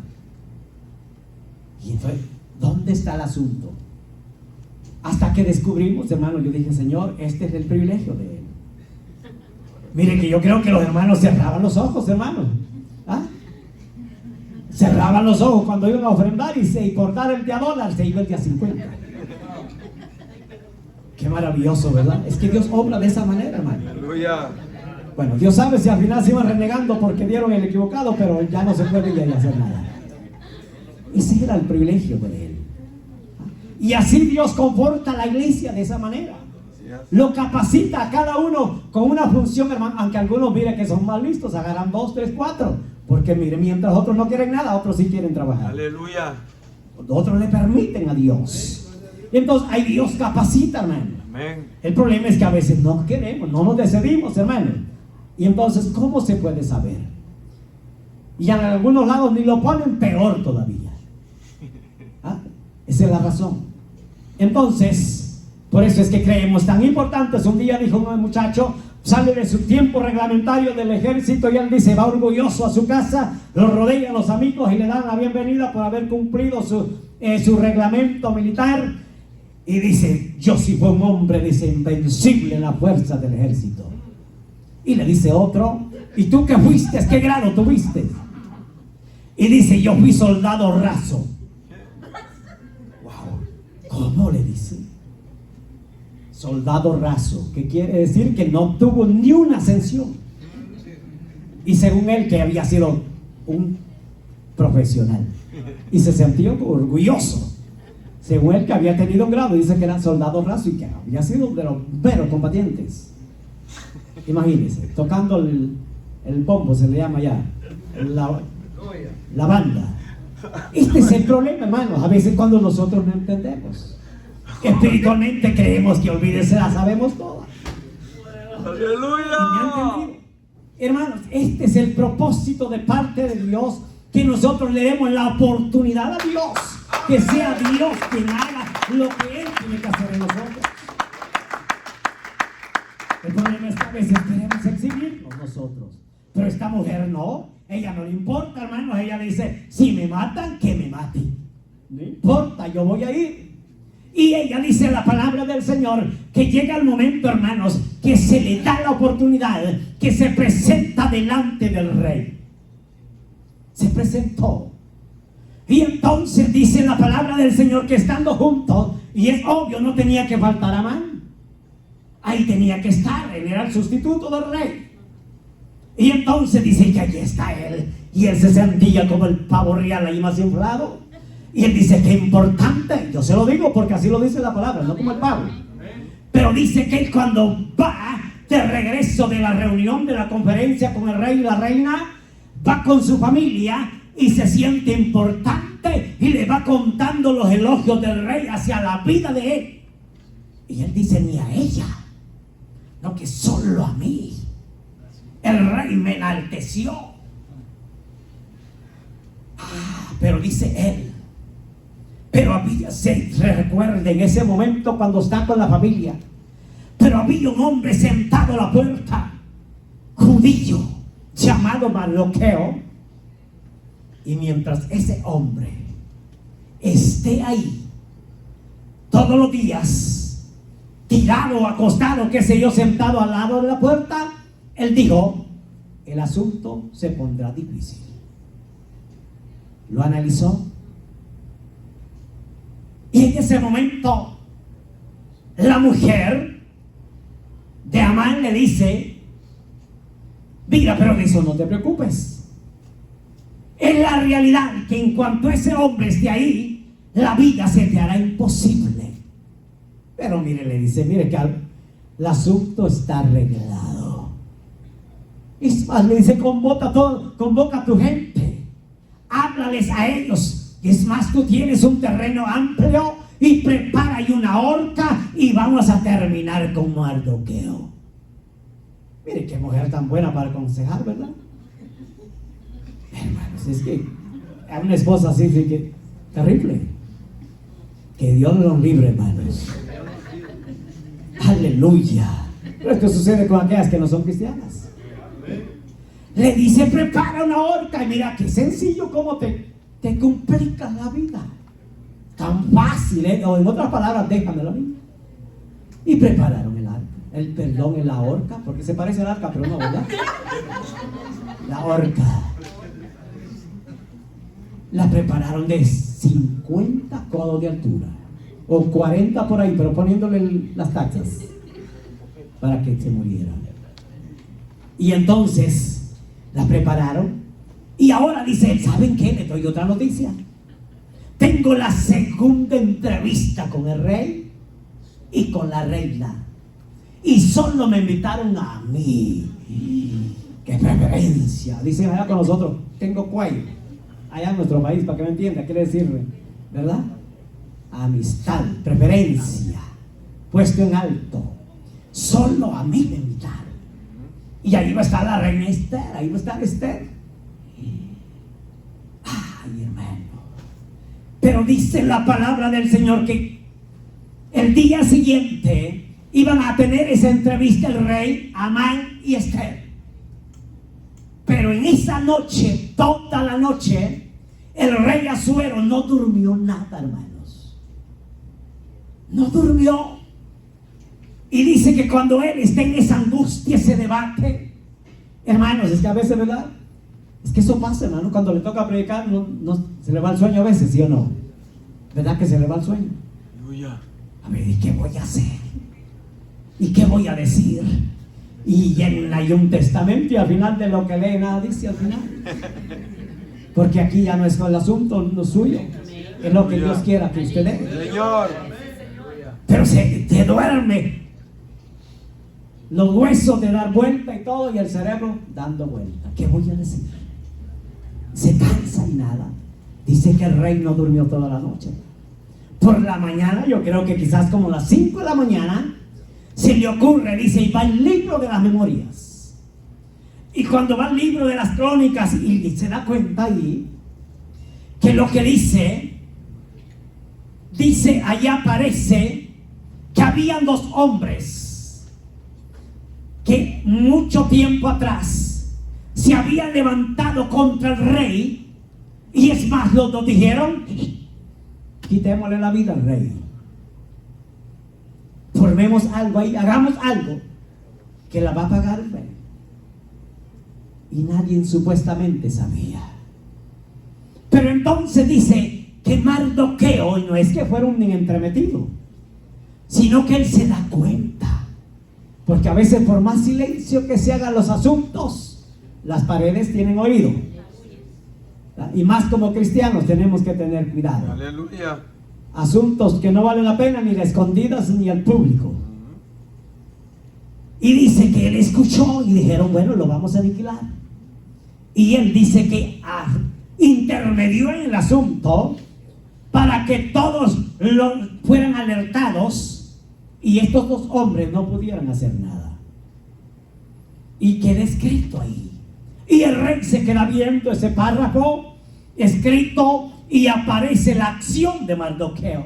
Y entonces, ¿dónde está el asunto? Hasta que descubrimos, hermano, yo dije, Señor, este es el privilegio de Él. Mire que yo creo que los hermanos cerraban los ojos, hermanos. ¿Ah? Cerraban los ojos cuando iban a ofrendar y por dar el de a dólar se iba el de a 50. Qué maravilloso, ¿verdad? Es que Dios obra de esa manera, hermano. Aleluya. Bueno, Dios sabe si al final se iban renegando porque dieron el equivocado, pero ya no se puede ya hacer nada. Ese era el privilegio de Él. Y así Dios conforta a la iglesia de esa manera. Lo capacita a cada uno con una función, hermano. Aunque algunos miren que son mal listos, agarran 2, 3, 4. Porque miren, mientras otros no quieren nada, otros sí quieren trabajar. Aleluya. Otros le permiten a Dios. Y entonces ahí Dios capacita, hermano. Amén. El problema es que a veces no queremos, no nos decidimos, hermano. Y entonces, ¿cómo se puede saber? Y en algunos lados ni lo ponen, peor todavía. ¿Ah? Esa es la razón. Entonces, Por eso es que creemos tan importantes. Un día dijo un muchacho, sale de su tiempo reglamentario del ejército y él dice, va orgulloso a su casa, lo rodean los amigos y le dan la bienvenida por haber cumplido su reglamento militar. Y dice, yo sí fui un hombre, dice, invencible en la fuerza del ejército. Y le dice otro, ¿y tú qué fuiste? ¿Qué grado tuviste? Y dice, yo fui soldado raso. Wow, ¿cómo? Le dice. Soldado raso, que quiere decir que no tuvo ni una ascensión. Y según él, que había sido un profesional. Y se sentía orgulloso. Según él, que había tenido un grado, dice que era soldado raso y que había sido de los veros combatientes. Imagínense, tocando el bombo, se le llama ya, la banda. Este es el problema, hermanos, a veces cuando nosotros no entendemos. Espiritualmente creemos que olvídese, la sabemos todas. Aleluya. Hermanos, este es el propósito de parte de Dios, que nosotros le demos la oportunidad a Dios, que sea Dios quien haga lo que Él tiene que hacer en nosotros. El problema es que a veces queremos exhibirnos nosotros, pero esta mujer no, ella no le importa, hermanos. Ella dice, si me matan, que me maten, no importa, yo voy a ir. Y ella dice la palabra del Señor que llega el momento, hermanos, que se le da la oportunidad, que se presenta delante del rey. Se presentó. Y entonces dice la palabra del Señor que estando juntos, y es obvio, no tenía que faltar Amán. Ahí tenía que estar, él era el sustituto del rey. Y entonces dice que allí está él, y él se sentía como el pavo real ahí más inflado. Y él dice que importante, yo se lo digo porque así lo dice la palabra, no como el pavo. Pero dice que él cuando va de regreso de la reunión, de la conferencia con el rey y la reina, va con su familia y se siente importante y le va contando los elogios del rey hacia la vida de él. Y él dice, ni a ella, no, que solo a mí el rey me enalteció. Pero dice él, pero había, se recuerda en ese momento cuando está con la familia, pero había un hombre sentado a la puerta, judío, llamado Mardoqueo. Y mientras ese hombre esté ahí todos los días, tirado o acostado, qué sé yo, sentado al lado de la puerta, él dijo, el asunto se pondrá difícil. Lo analizó. Y en ese momento, la mujer de Amán le dice, mira, pero de eso no te preocupes. Es la realidad que en cuanto ese hombre esté ahí, la vida se te hará imposible. Pero mire, le dice, mire que el asunto está arreglado. Es más, le dice, convoca a tu gente, háblales a ellos. Y es más, tú tienes un terreno amplio y prepara ahí una horca y vamos a terminar con Mardoqueo. Mire qué mujer tan buena para aconsejar, ¿verdad? Hermanos, es que a una esposa así, sí que terrible. Que Dios nos libre, hermanos. Aleluya. Pero esto sucede con aquellas que no son cristianas. Le dice, prepara una horca. Y mira qué sencillo, cómo te complicas la vida. Tan fácil, ¿eh? O en otras palabras, déjame la vida. Y prepararon el arca, en la horca, porque se parece al arca, pero no, ¿verdad? La horca. La prepararon de 50 codos de altura, o 40 por ahí, pero poniéndole las taxas para que se muriera. Y entonces la prepararon. Y ahora dice, ¿saben qué? Les doy otra noticia. Tengo la segunda entrevista con el rey y con la reina. Y solo me invitaron a mí. ¡Qué preferencia! Dicen allá con nosotros, tengo cuello. Allá en nuestro país, para que me entienda, quiere decir, ¿verdad? Amistad, preferencia, puesto en alto. Solo a mí me invitaron. Y ahí va a estar la reina Esther, ahí va a estar Esther. Ay, hermano. Pero dice la palabra del Señor que El día siguiente iban a tener esa entrevista el rey, Amán y Esther. Pero en esa noche, toda la noche, el rey Asuero no durmió nada, hermanos. No durmió. Y dice que cuando él está en esa angustia, ese debate, hermanos, es que a veces, ¿verdad? Es que eso pasa, hermano, cuando le toca predicar, no se le va el sueño a veces, ¿sí o no? ¿Verdad que se le va el sueño? Aleluya. A ver, ¿y qué voy a hacer? ¿Y qué voy a decir? Y hay un testamento y al final de lo que lee nada dice al final. Porque aquí ya no es el asunto, no suyo. Es lo que Dios quiera que usted lee. Señor. Pero se duerme. Los huesos de dar vuelta y todo y el cerebro dando vuelta. ¿Qué voy a decir? Se cansa y nada. Dice que el rey no durmió toda la noche. Por la mañana, yo creo que quizás como las 5 de la mañana, se le ocurre, dice, y va el libro de las memorias. Y cuando va el libro de las crónicas y se da cuenta ahí, que lo que dice, allá aparece que habían 2 hombres que mucho tiempo atrás se habían levantado contra el rey, y es más, los 2 dijeron: quitémosle la vida al rey, formemos algo ahí, hagamos algo que la va a pagar el rey. Y nadie supuestamente sabía. Pero entonces dice que Mardoqueo, y no es que fuera un entremetido, sino que él se da cuenta, porque a veces por más silencio que se hagan los asuntos, las paredes tienen oído. Y más como cristianos tenemos que tener cuidado. Aleluya. Asuntos que no valen la pena ni de escondidas ni al público. Y dice que él escuchó y dijeron: bueno, lo vamos a aniquilar. Y él dice que intermedió en el asunto para que todos fueran alertados y estos 2 hombres no pudieran hacer nada. Y queda escrito ahí. Y el rey se queda viendo ese párrafo escrito y aparece la acción de Mardoqueo.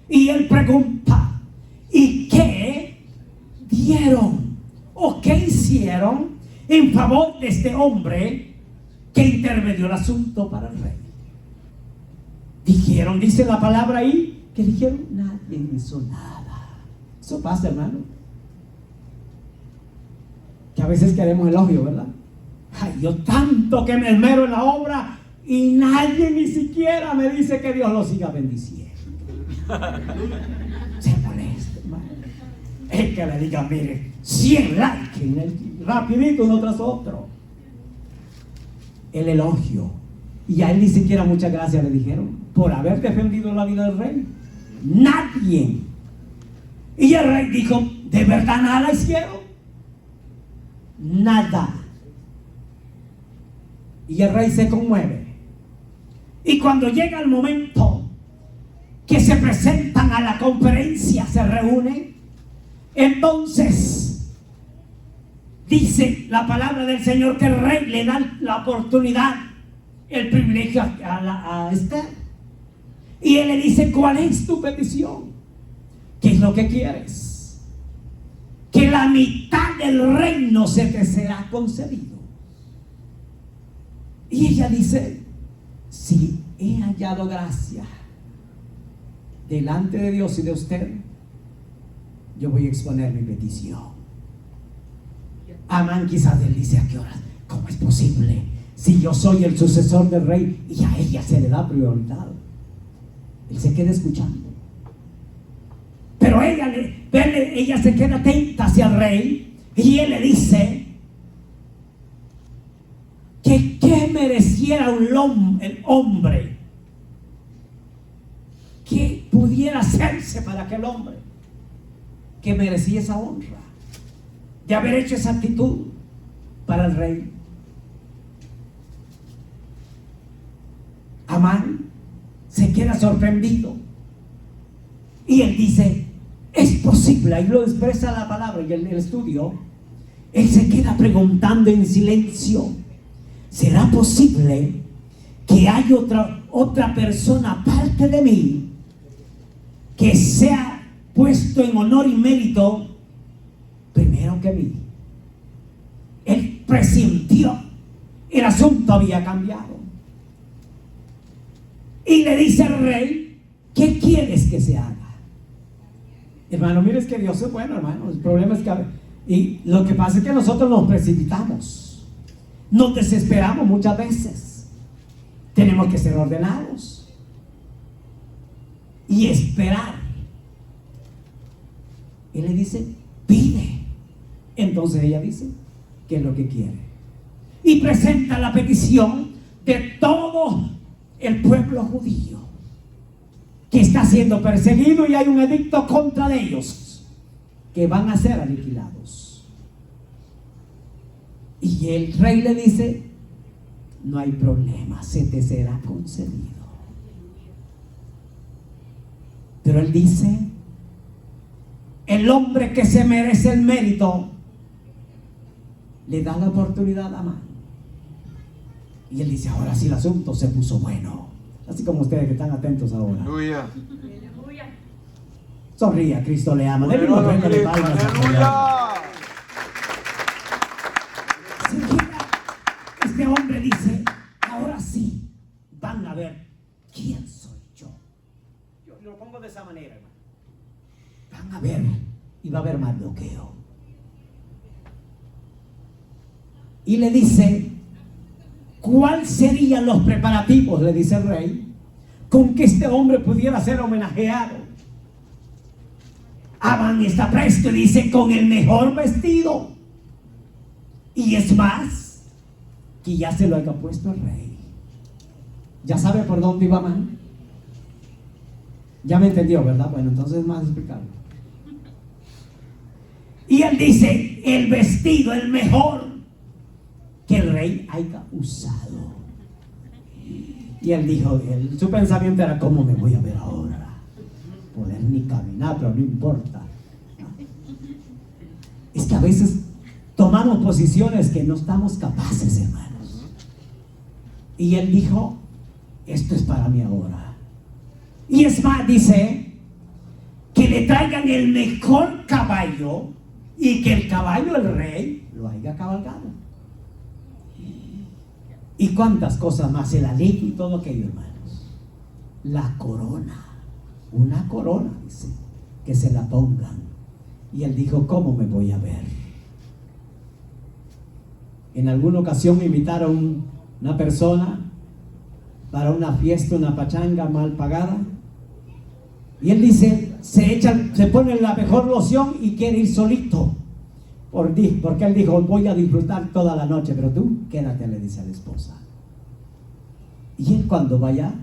Y él pregunta: ¿y qué dieron o qué hicieron en favor de este hombre que intermedió el asunto para el rey? Dijeron, dice la palabra ahí, que dijeron: nadie hizo nada. Eso pasa, hermano, que a veces queremos elogio, ¿verdad? Ay, yo tanto que me esmero en la obra y nadie ni siquiera me dice que Dios lo siga bendiciendo. Se molesta, hermano. Es que le diga: mire, 100 likes rapidito uno tras otro. El elogio. Y a él ni siquiera muchas gracias le dijeron por haber defendido la vida del rey. Nadie. Y el rey dijo: ¿de verdad nada hicieron? Nada. Y el rey se conmueve. Y cuando llega el momento que se presentan a la conferencia, se reúnen, entonces dice la palabra del Señor que el rey le da la oportunidad, el privilegio a Esther. Y él le dice: ¿cuál es tu petición? ¿Qué es lo que quieres? Que la mitad del reino se te será concedido. Y ella dice: si he hallado gracia delante de Dios y de usted, yo voy a exponer mi petición. Amán quizás él dice: ¿a qué hora? ¿Cómo es posible? Si yo soy el sucesor del rey y a ella se le da prioridad. Él se queda escuchando. Pero ella se queda atenta hacia el rey y él le dice que qué mereciera el hombre, que pudiera hacerse para aquel hombre que merecía esa honra de haber hecho esa actitud para el rey. Amán se queda sorprendido y él dice: es posible, ahí lo expresa la palabra y el estudio. Él se queda preguntando en silencio: ¿será posible que haya otra persona aparte de mí que sea puesto en honor y mérito primero que mí. Él presintió, el asunto había cambiado. Y le dice al rey: ¿qué quieres que se haga? Hermano, mire, es que Dios es bueno, hermano. El problema es que y lo que pasa es que nosotros nos precipitamos, nos desesperamos muchas veces. Tenemos que ser ordenados y esperar. Él le dice: pide. Entonces ella dice: ¿qué es lo que quiere? Y presenta la petición de todo el pueblo judío que está siendo perseguido, y hay un edicto contra ellos que van a ser aniquilados. Y el rey le dice: no hay problema, se te será concedido. Pero él dice: el hombre que se merece el mérito le da la oportunidad a Amán. Y él dice: ahora sí el asunto se puso bueno. Así como ustedes que están atentos ahora. Aleluya. Sonría, Cristo le ama. Denle una ofrenda de palmas al Señor. Aleluya. Este hombre dice: ahora sí van a ver quién soy yo. Yo lo pongo de esa manera, hermano. Van a ver, y va a haber más bloqueo. Y le dice: ¿cuáles serían los preparativos? Le dice el rey, con que este hombre pudiera ser homenajeado. Amán está presto y dice: con el mejor vestido. Y es más, que ya se lo haya puesto el rey. ¿Ya sabe por dónde iba Amán? Ya me entendió, ¿verdad? Bueno, entonces es más explicarlo. Y él dice: el vestido, el mejor que el rey haya usado. Y él dijo, su pensamiento era: ¿cómo me voy a ver ahora? Poder ni caminar, pero no importa. Es que a veces tomamos posiciones que no estamos capaces, hermanos. Y él dijo: esto es para mí ahora. Y es más, dice que le traigan el mejor caballo, y que el caballo del rey lo haya cabalgado. Y cuántas cosas más, el anillo y todo aquello, hermanos. La corona, una corona, dice, que se la pongan. Y él dijo: ¿cómo me voy a ver? En alguna ocasión me invitaron una persona para una fiesta, una pachanga mal pagada, y él dice: se pone la mejor loción y quiere ir solito, porque él dijo: voy a disfrutar toda la noche, pero tú quédate, le dice a la esposa. Y él, cuando vaya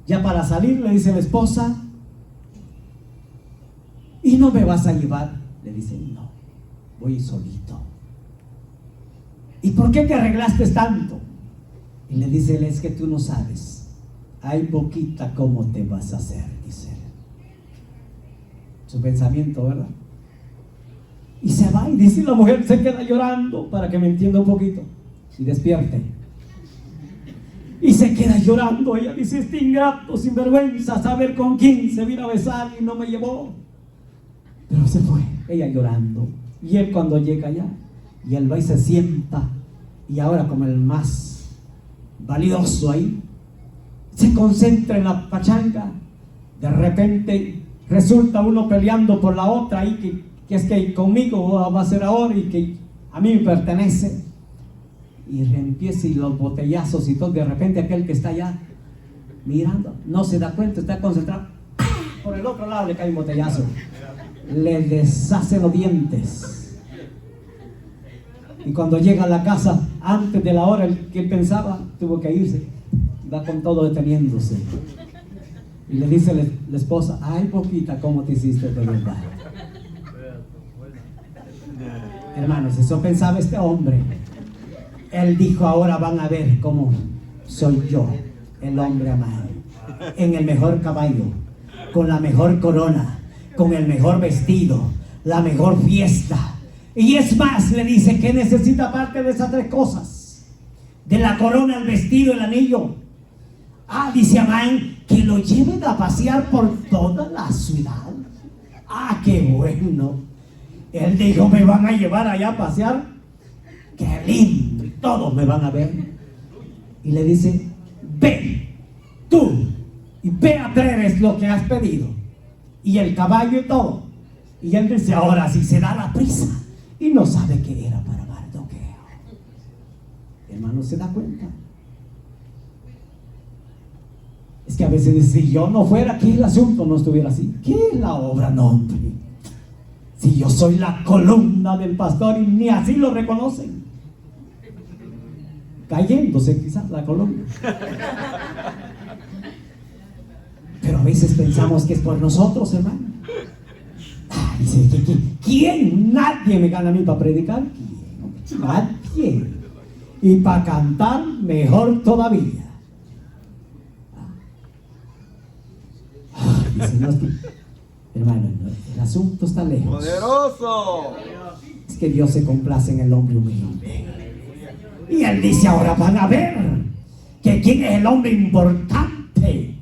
ya para salir, le dice a la esposa: ¿y no me vas a llevar? Le dice: no, voy solito. ¿Y por qué te arreglaste tanto? Y le dice: es que tú no sabes, hay poquita cómo te vas a hacer, dice él. Su pensamiento, ¿verdad? Y se va, y dice, la mujer se queda llorando, para que me entienda un poquito y despierte. Y se queda llorando. Ella dice: este ingrato, sinvergüenza, saber con quién se vino a besar y no me llevó. Pero se fue, ella llorando. Y él, cuando llega allá, y él va y se sienta, y ahora, como el más valioso ahí, se concentra en la pachanga. De repente resulta uno peleando por la otra ahí, que es que conmigo va a ser ahora, y que a mí me pertenece. Y empieza, y los botellazos y todo. De repente aquel que está allá mirando no se da cuenta, está concentrado. Por el otro lado le cae un botellazo, le deshace los dientes. Y cuando llega a la casa, antes de la hora que él pensaba, tuvo que irse. Va con todo deteniéndose. Y le dice la esposa: ay, poquita, ¿cómo te hiciste de verdad? Hermanos, eso pensaba este hombre. Él dijo: ahora van a ver cómo soy yo, el hombre amado, en el mejor caballo, con la mejor corona, con el mejor vestido, la mejor fiesta. Y es más, le dice que necesita aparte de esas tres cosas: de la corona, el vestido, el anillo. Dice Amán, que lo lleven a pasear por toda la ciudad. Ah, qué bueno. Él dijo, me van a llevar allá a pasear. Qué lindo. Y todos me van a ver. Y le dice, ve tú y ve a traer lo que has pedido. Y el caballo y todo. Y él dice, ahora sí se da la prisa. Y no sabe que era para Mardoqueo. Hermano, ¿se da cuenta? Es que a veces dice, si yo no fuera aquí el asunto no estuviera así. ¿Qué es la obra? No, hombre. Si yo soy la columna del pastor y ni así lo reconocen. Cayéndose quizás la columna. Pero a veces pensamos que es por nosotros, hermano. Ay, dice, ¿quién? Nadie me gana a mí para predicar. ¿Quién? Nadie. Y para cantar, mejor todavía. Ay, dice, no, hermano, no, el asunto está lejos. Poderoso. Es que Dios se complace en el hombre humilde. Y él dice, ahora van a ver que quién es el hombre importante.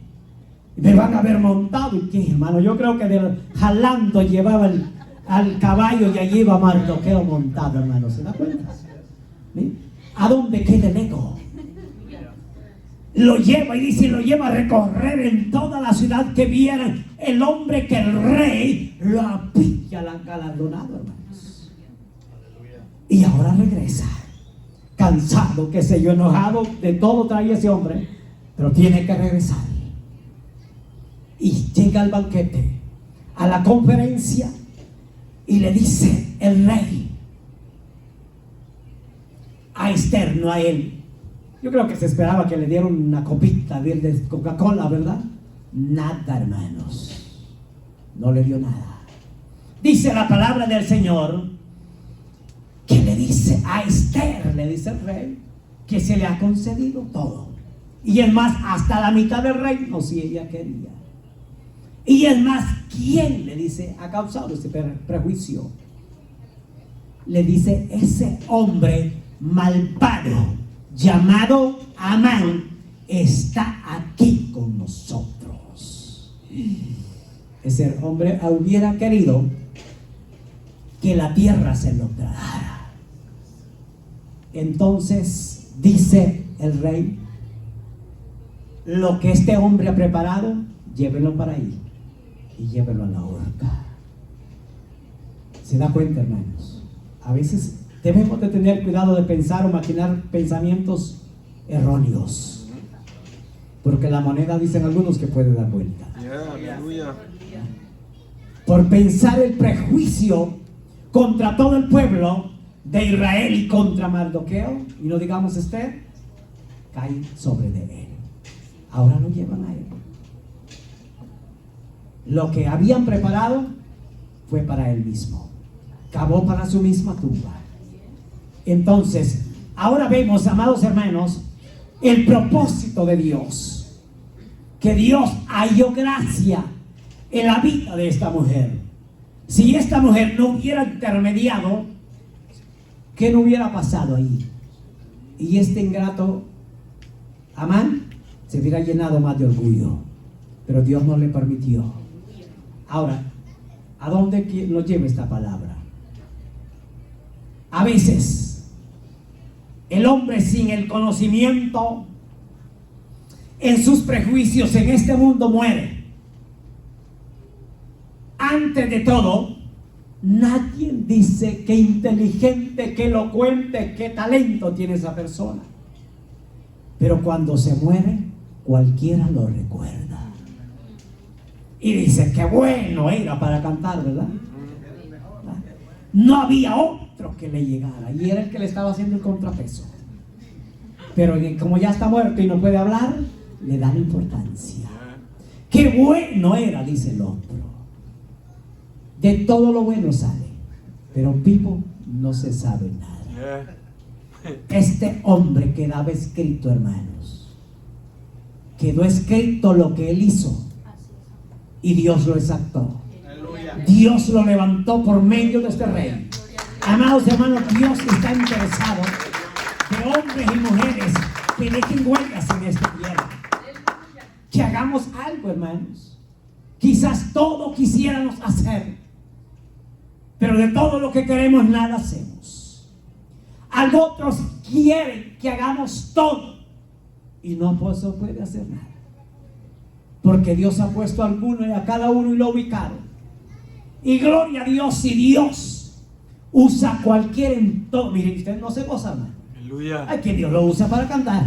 Me van a ver montado. ¿Y qué, hermano? Yo creo que jalando llevaba al caballo y allí iba Mardoqueo montado, hermano. ¿Se da cuenta? ¿Sí? ¿A dónde queda el ego? Lo lleva y dice, lo lleva a recorrer en toda la ciudad, que vieran el hombre que el rey lo había galardonado, hermanos. Y ahora regresa, cansado, qué sé yo, enojado, de todo trae ese hombre, pero tiene que regresar. Y llega al banquete, a la conferencia, y le dice el rey a Esther, no a él. Yo creo que se esperaba que le dieran una copita de Coca-Cola, ¿verdad? Nada, hermanos. No le dio nada. Dice la palabra del Señor que le dice a Esther, le dice el rey, que se le ha concedido todo. Y es más, hasta la mitad del reino si ella quería. Y es más, ¿quién le dice ha causado este prejuicio? Le dice ese hombre malvado llamado Amán está aquí con nosotros. Ese hombre hubiera querido que la tierra se lo tragara. Entonces dice el rey, lo que este hombre ha preparado, llévelo para ahí y llévelo a la horca. ¿Se da cuenta, hermanos? A veces debemos de tener cuidado de pensar o maquinar pensamientos erróneos, porque la moneda, dicen algunos, que puede dar vuelta. Por pensar el prejuicio contra todo el pueblo de Israel y contra Mardoqueo, y no digamos Esther, cae sobre de él. Ahora lo llevan a él. Lo que habían preparado fue para él mismo, cavó para su misma tumba. Entonces, ahora vemos, amados hermanos, el propósito de Dios, que Dios halló gracia en la vida de esta mujer. Si esta mujer no hubiera intermediado, ¿qué no hubiera pasado ahí? Y este ingrato Amán se hubiera llenado más de orgullo, pero Dios no le permitió. Ahora, ¿a dónde nos lleva esta palabra? A veces el hombre sin el conocimiento en sus prejuicios en este mundo muere. Antes de todo, nadie dice qué inteligente, qué elocuente, qué talento tiene esa persona. Pero cuando se muere, cualquiera lo recuerda. Y dice, qué bueno era para cantar, ¿verdad? No había otro que le llegara, y era el que le estaba haciendo el contrapeso. Pero como ya está muerto y no puede hablar, le dan importancia. Qué bueno era, dice el otro. De todo lo bueno sale, pero vivo no se sabe nada. Este hombre quedaba escrito, hermanos. Quedó escrito lo que él hizo, y Dios lo exaltó. Dios lo levantó por medio de este rey. Amados hermanos, Dios está interesado de hombres y mujeres que dejen huellas en esta tierra. Que hagamos algo, hermanos. Quizás todo quisiéramos hacer, pero de todo lo que queremos nada hacemos. Otros quieren que hagamos todo y no se puede hacer nada, porque Dios ha puesto a alguno y a cada uno y lo ha ubicado. Y gloria a Dios, si Dios usa cualquier entorno. Miren, usted no se goza, hermano. Aleluya. Hay que Dios lo usa para cantar.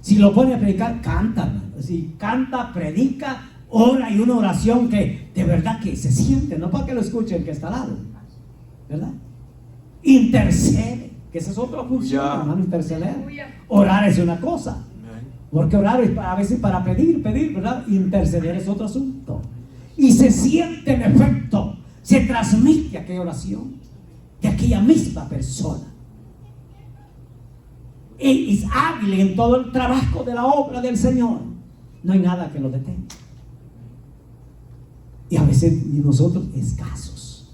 Si lo pone a predicar, canta, hermano. Si canta, predica, ora, y una oración que de verdad que se siente, no para que lo escuche el que está al lado, ¿verdad? Intercede, que esa es otra función, hermano, interceder. Orar es una cosa, porque orar es a veces para pedir, ¿verdad? Interceder es otro asunto. Y se siente en efecto, se transmite aquella oración de aquella misma persona. Él es hábil en todo el trabajo de la obra del Señor. No hay nada que lo detenga. Y a veces nosotros escasos.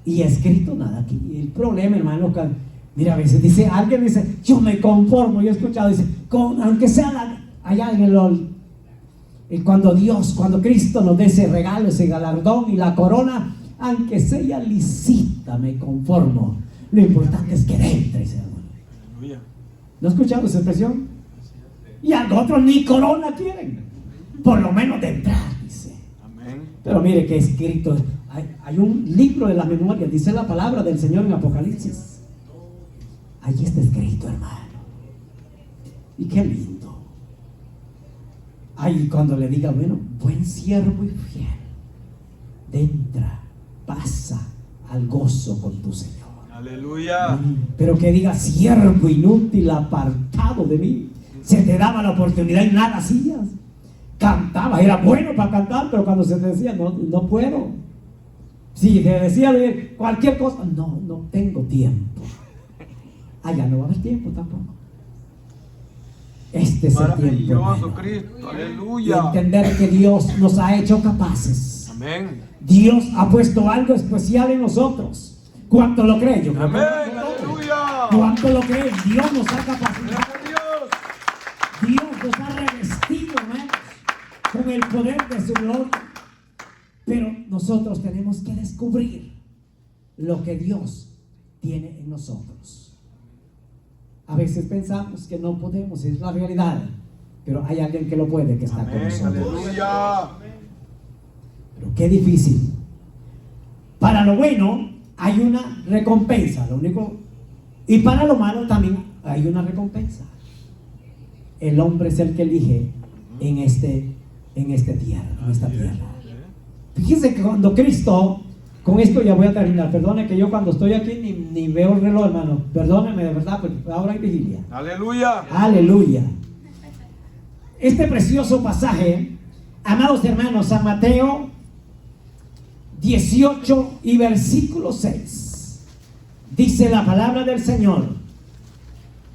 Y escrito nada aquí. El problema, hermano, que, mira, a veces alguien dice, yo me conformo. Yo he escuchado, dice, aunque sea allá en cuando Cristo nos dé ese regalo, ese galardón y la corona, aunque sea lisita, me conformo. Lo importante es que entre, hermano. ¿No escuchamos esa expresión? Y otros ni corona quieren, por lo menos de entrar, dice. Amén. Pero mire que escrito, hay un libro de la memoria, dice la palabra del Señor en Apocalipsis. Allí está escrito, hermano. Y qué lindo. Ahí cuando le diga, bueno, buen siervo y fiel, entra, pasa al gozo con tu Señor. Aleluya. Pero que diga, siervo inútil, apartado de mí. Se te daba la oportunidad y nada hacías. Cantabas, era bueno para cantar, pero cuando se te decía, no puedo. Si te decía cualquier cosa, no tengo tiempo. Ya no va a haber tiempo tampoco. Este es el tiempo, Maravilloso Cristo, aleluya. y entender que Dios nos ha hecho capaces. Amén. Dios ha puesto algo especial en nosotros. ¿Cuánto lo creen? Yo creo que Amén, todos. aleluya. ¿Cuánto lo creen? Dios nos ha capacitado. Gracias a Dios. Dios nos ha revestido, hermanos, con el poder de su gloria. Pero nosotros tenemos que descubrir lo que Dios tiene en nosotros. A veces pensamos que no podemos, es la realidad, pero hay alguien que lo puede, que está con Amén, nosotros. aleluya. Pero qué difícil. Para lo bueno hay una recompensa, lo único, y para lo malo también hay una recompensa. El hombre es el que elige en esta tierra. Fíjense que cuando Cristo, con esto ya voy a terminar, perdone que yo cuando estoy aquí ni veo el reloj, hermano, perdóneme de verdad, porque ahora hay vigilia. Aleluya. Aleluya. Este precioso pasaje, amados hermanos, San Mateo 18 y versículo 6, dice la palabra del Señor: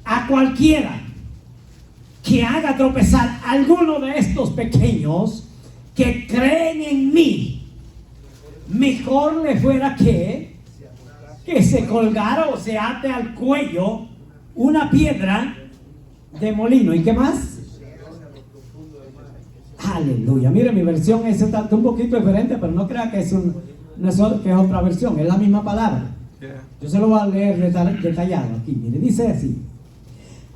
a cualquiera que haga tropezar a alguno de estos pequeños que creen en mí, mejor le fuera que se colgara o se ate al cuello una piedra de molino. ¿Y qué más? Aleluya. Mire, mi versión es un poquito diferente, pero no crea que es otra versión, es la misma palabra. Yo se lo voy a leer detallado aquí. Mire, dice así: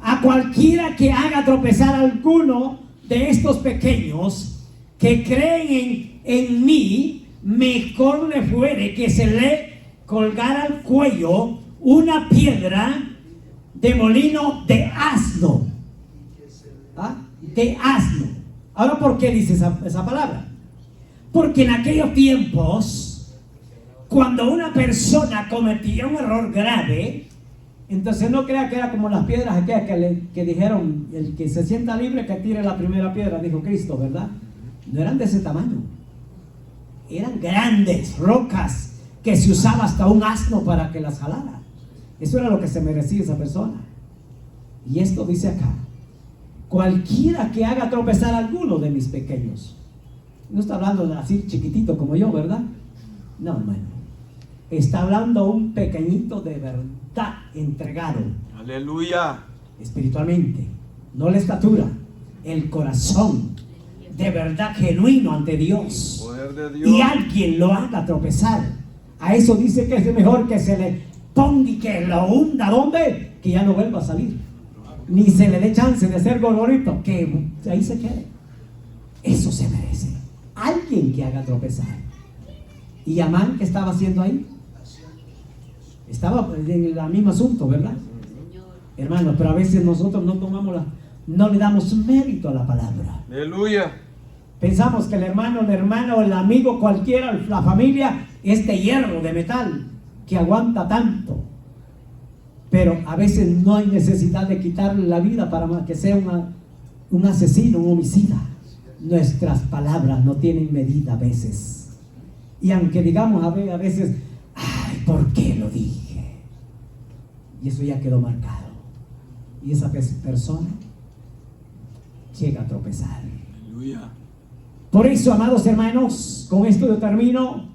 a cualquiera que haga tropezar a alguno de estos pequeños que creen en mí, mejor le fuere que se le colgara al cuello una piedra de molino de asno. De asno. Ahora, ¿por qué dice esa palabra? Porque en aquellos tiempos, cuando una persona cometía un error grave, entonces no crea que era como las piedras aquellas que dijeron, el que se sienta libre que tire la primera piedra, dijo Cristo, ¿verdad? No eran de ese tamaño. Eran grandes rocas que se usaba hasta un asno para que las jalara. Eso era lo que se merecía esa persona. Y esto dice acá: cualquiera que haga tropezar a alguno de mis pequeños. No está hablando de así chiquitito como yo, ¿verdad? No, hermano. Está hablando un pequeñito de verdad, entregado. Aleluya. Espiritualmente. No la estatura, el corazón. de verdad genuino ante Dios Poder de Dios. y alguien lo haga tropezar, a eso dice que es mejor que se le ponga y que lo hunda, ¿dónde? Que ya no vuelva a salir, ni se le dé chance de ser gororito, que ahí se quede. Eso se merece alguien que haga tropezar. Y Amán, ¿qué estaba haciendo ahí? Estaba en el mismo asunto, ¿verdad? Hermanos, pero a veces nosotros no le damos mérito a la palabra. Aleluya. Pensamos que el hermano, la hermana o el amigo cualquiera, la familia, es de hierro, de metal, que aguanta tanto. Pero a veces no hay necesidad de quitarle la vida para que sea un asesino, un homicida. Nuestras palabras no tienen medida a veces. Y aunque digamos a veces, ay, ¿por qué lo dije? Y eso ya quedó marcado. Y esa persona llega a tropezar. Aleluya. Por eso, amados hermanos, con esto yo termino.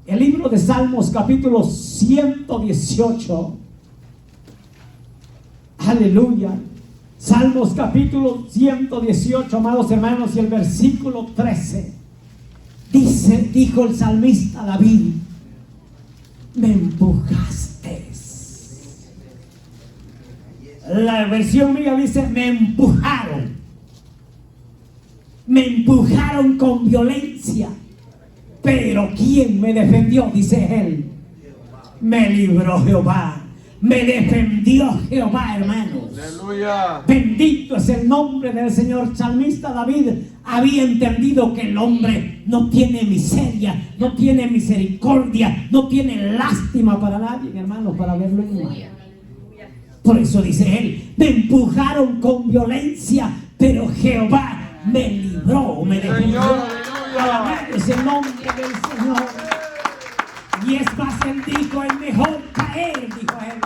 El libro de Salmos, capítulo 118. Aleluya. Salmos, capítulo 118, amados hermanos, y el versículo 13. Dijo el salmista David: me empujaste. La versión mía dice: me empujaron. Me empujaron con violencia. Pero ¿quién me defendió? Dice él. Me libró Jehová. Me defendió Jehová, hermanos. Aleluya. Bendito es el nombre del Señor. Salmista David había entendido que el hombre no tiene miseria, no tiene misericordia, no tiene lástima para nadie, hermanos, para verlo en mal. Por eso dice él: me empujaron con violencia, pero Jehová me libró, me defendió. Alabado es el nombre del Señor. Y es más, él dijo: es mejor caer, dijo él,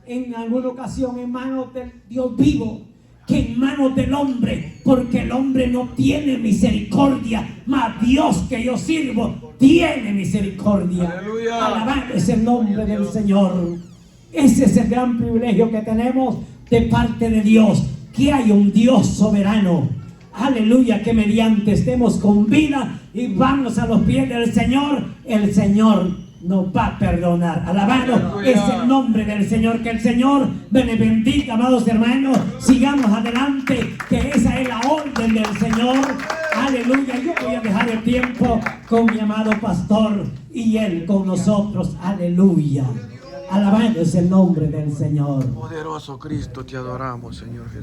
en alguna ocasión en manos del Dios vivo que en manos del hombre, porque el hombre no tiene misericordia, mas Dios que yo sirvo tiene misericordia. Aleluya. Alabado es el nombre del Señor. Ese es el gran privilegio que tenemos de parte de Dios, que hay un Dios soberano. Aleluya, que mediante estemos con vida y vamos a los pies del Señor, el Señor nos va a perdonar. Alabado es el nombre del Señor. Que el Señor me le bendiga, amados hermanos. Sigamos adelante, que esa es la orden del Señor. Aleluya. Yo voy a dejar el tiempo con mi amado pastor y él con nosotros. Aleluya. Alabado es el nombre del Señor. Poderoso Cristo, te adoramos, Señor Jesús.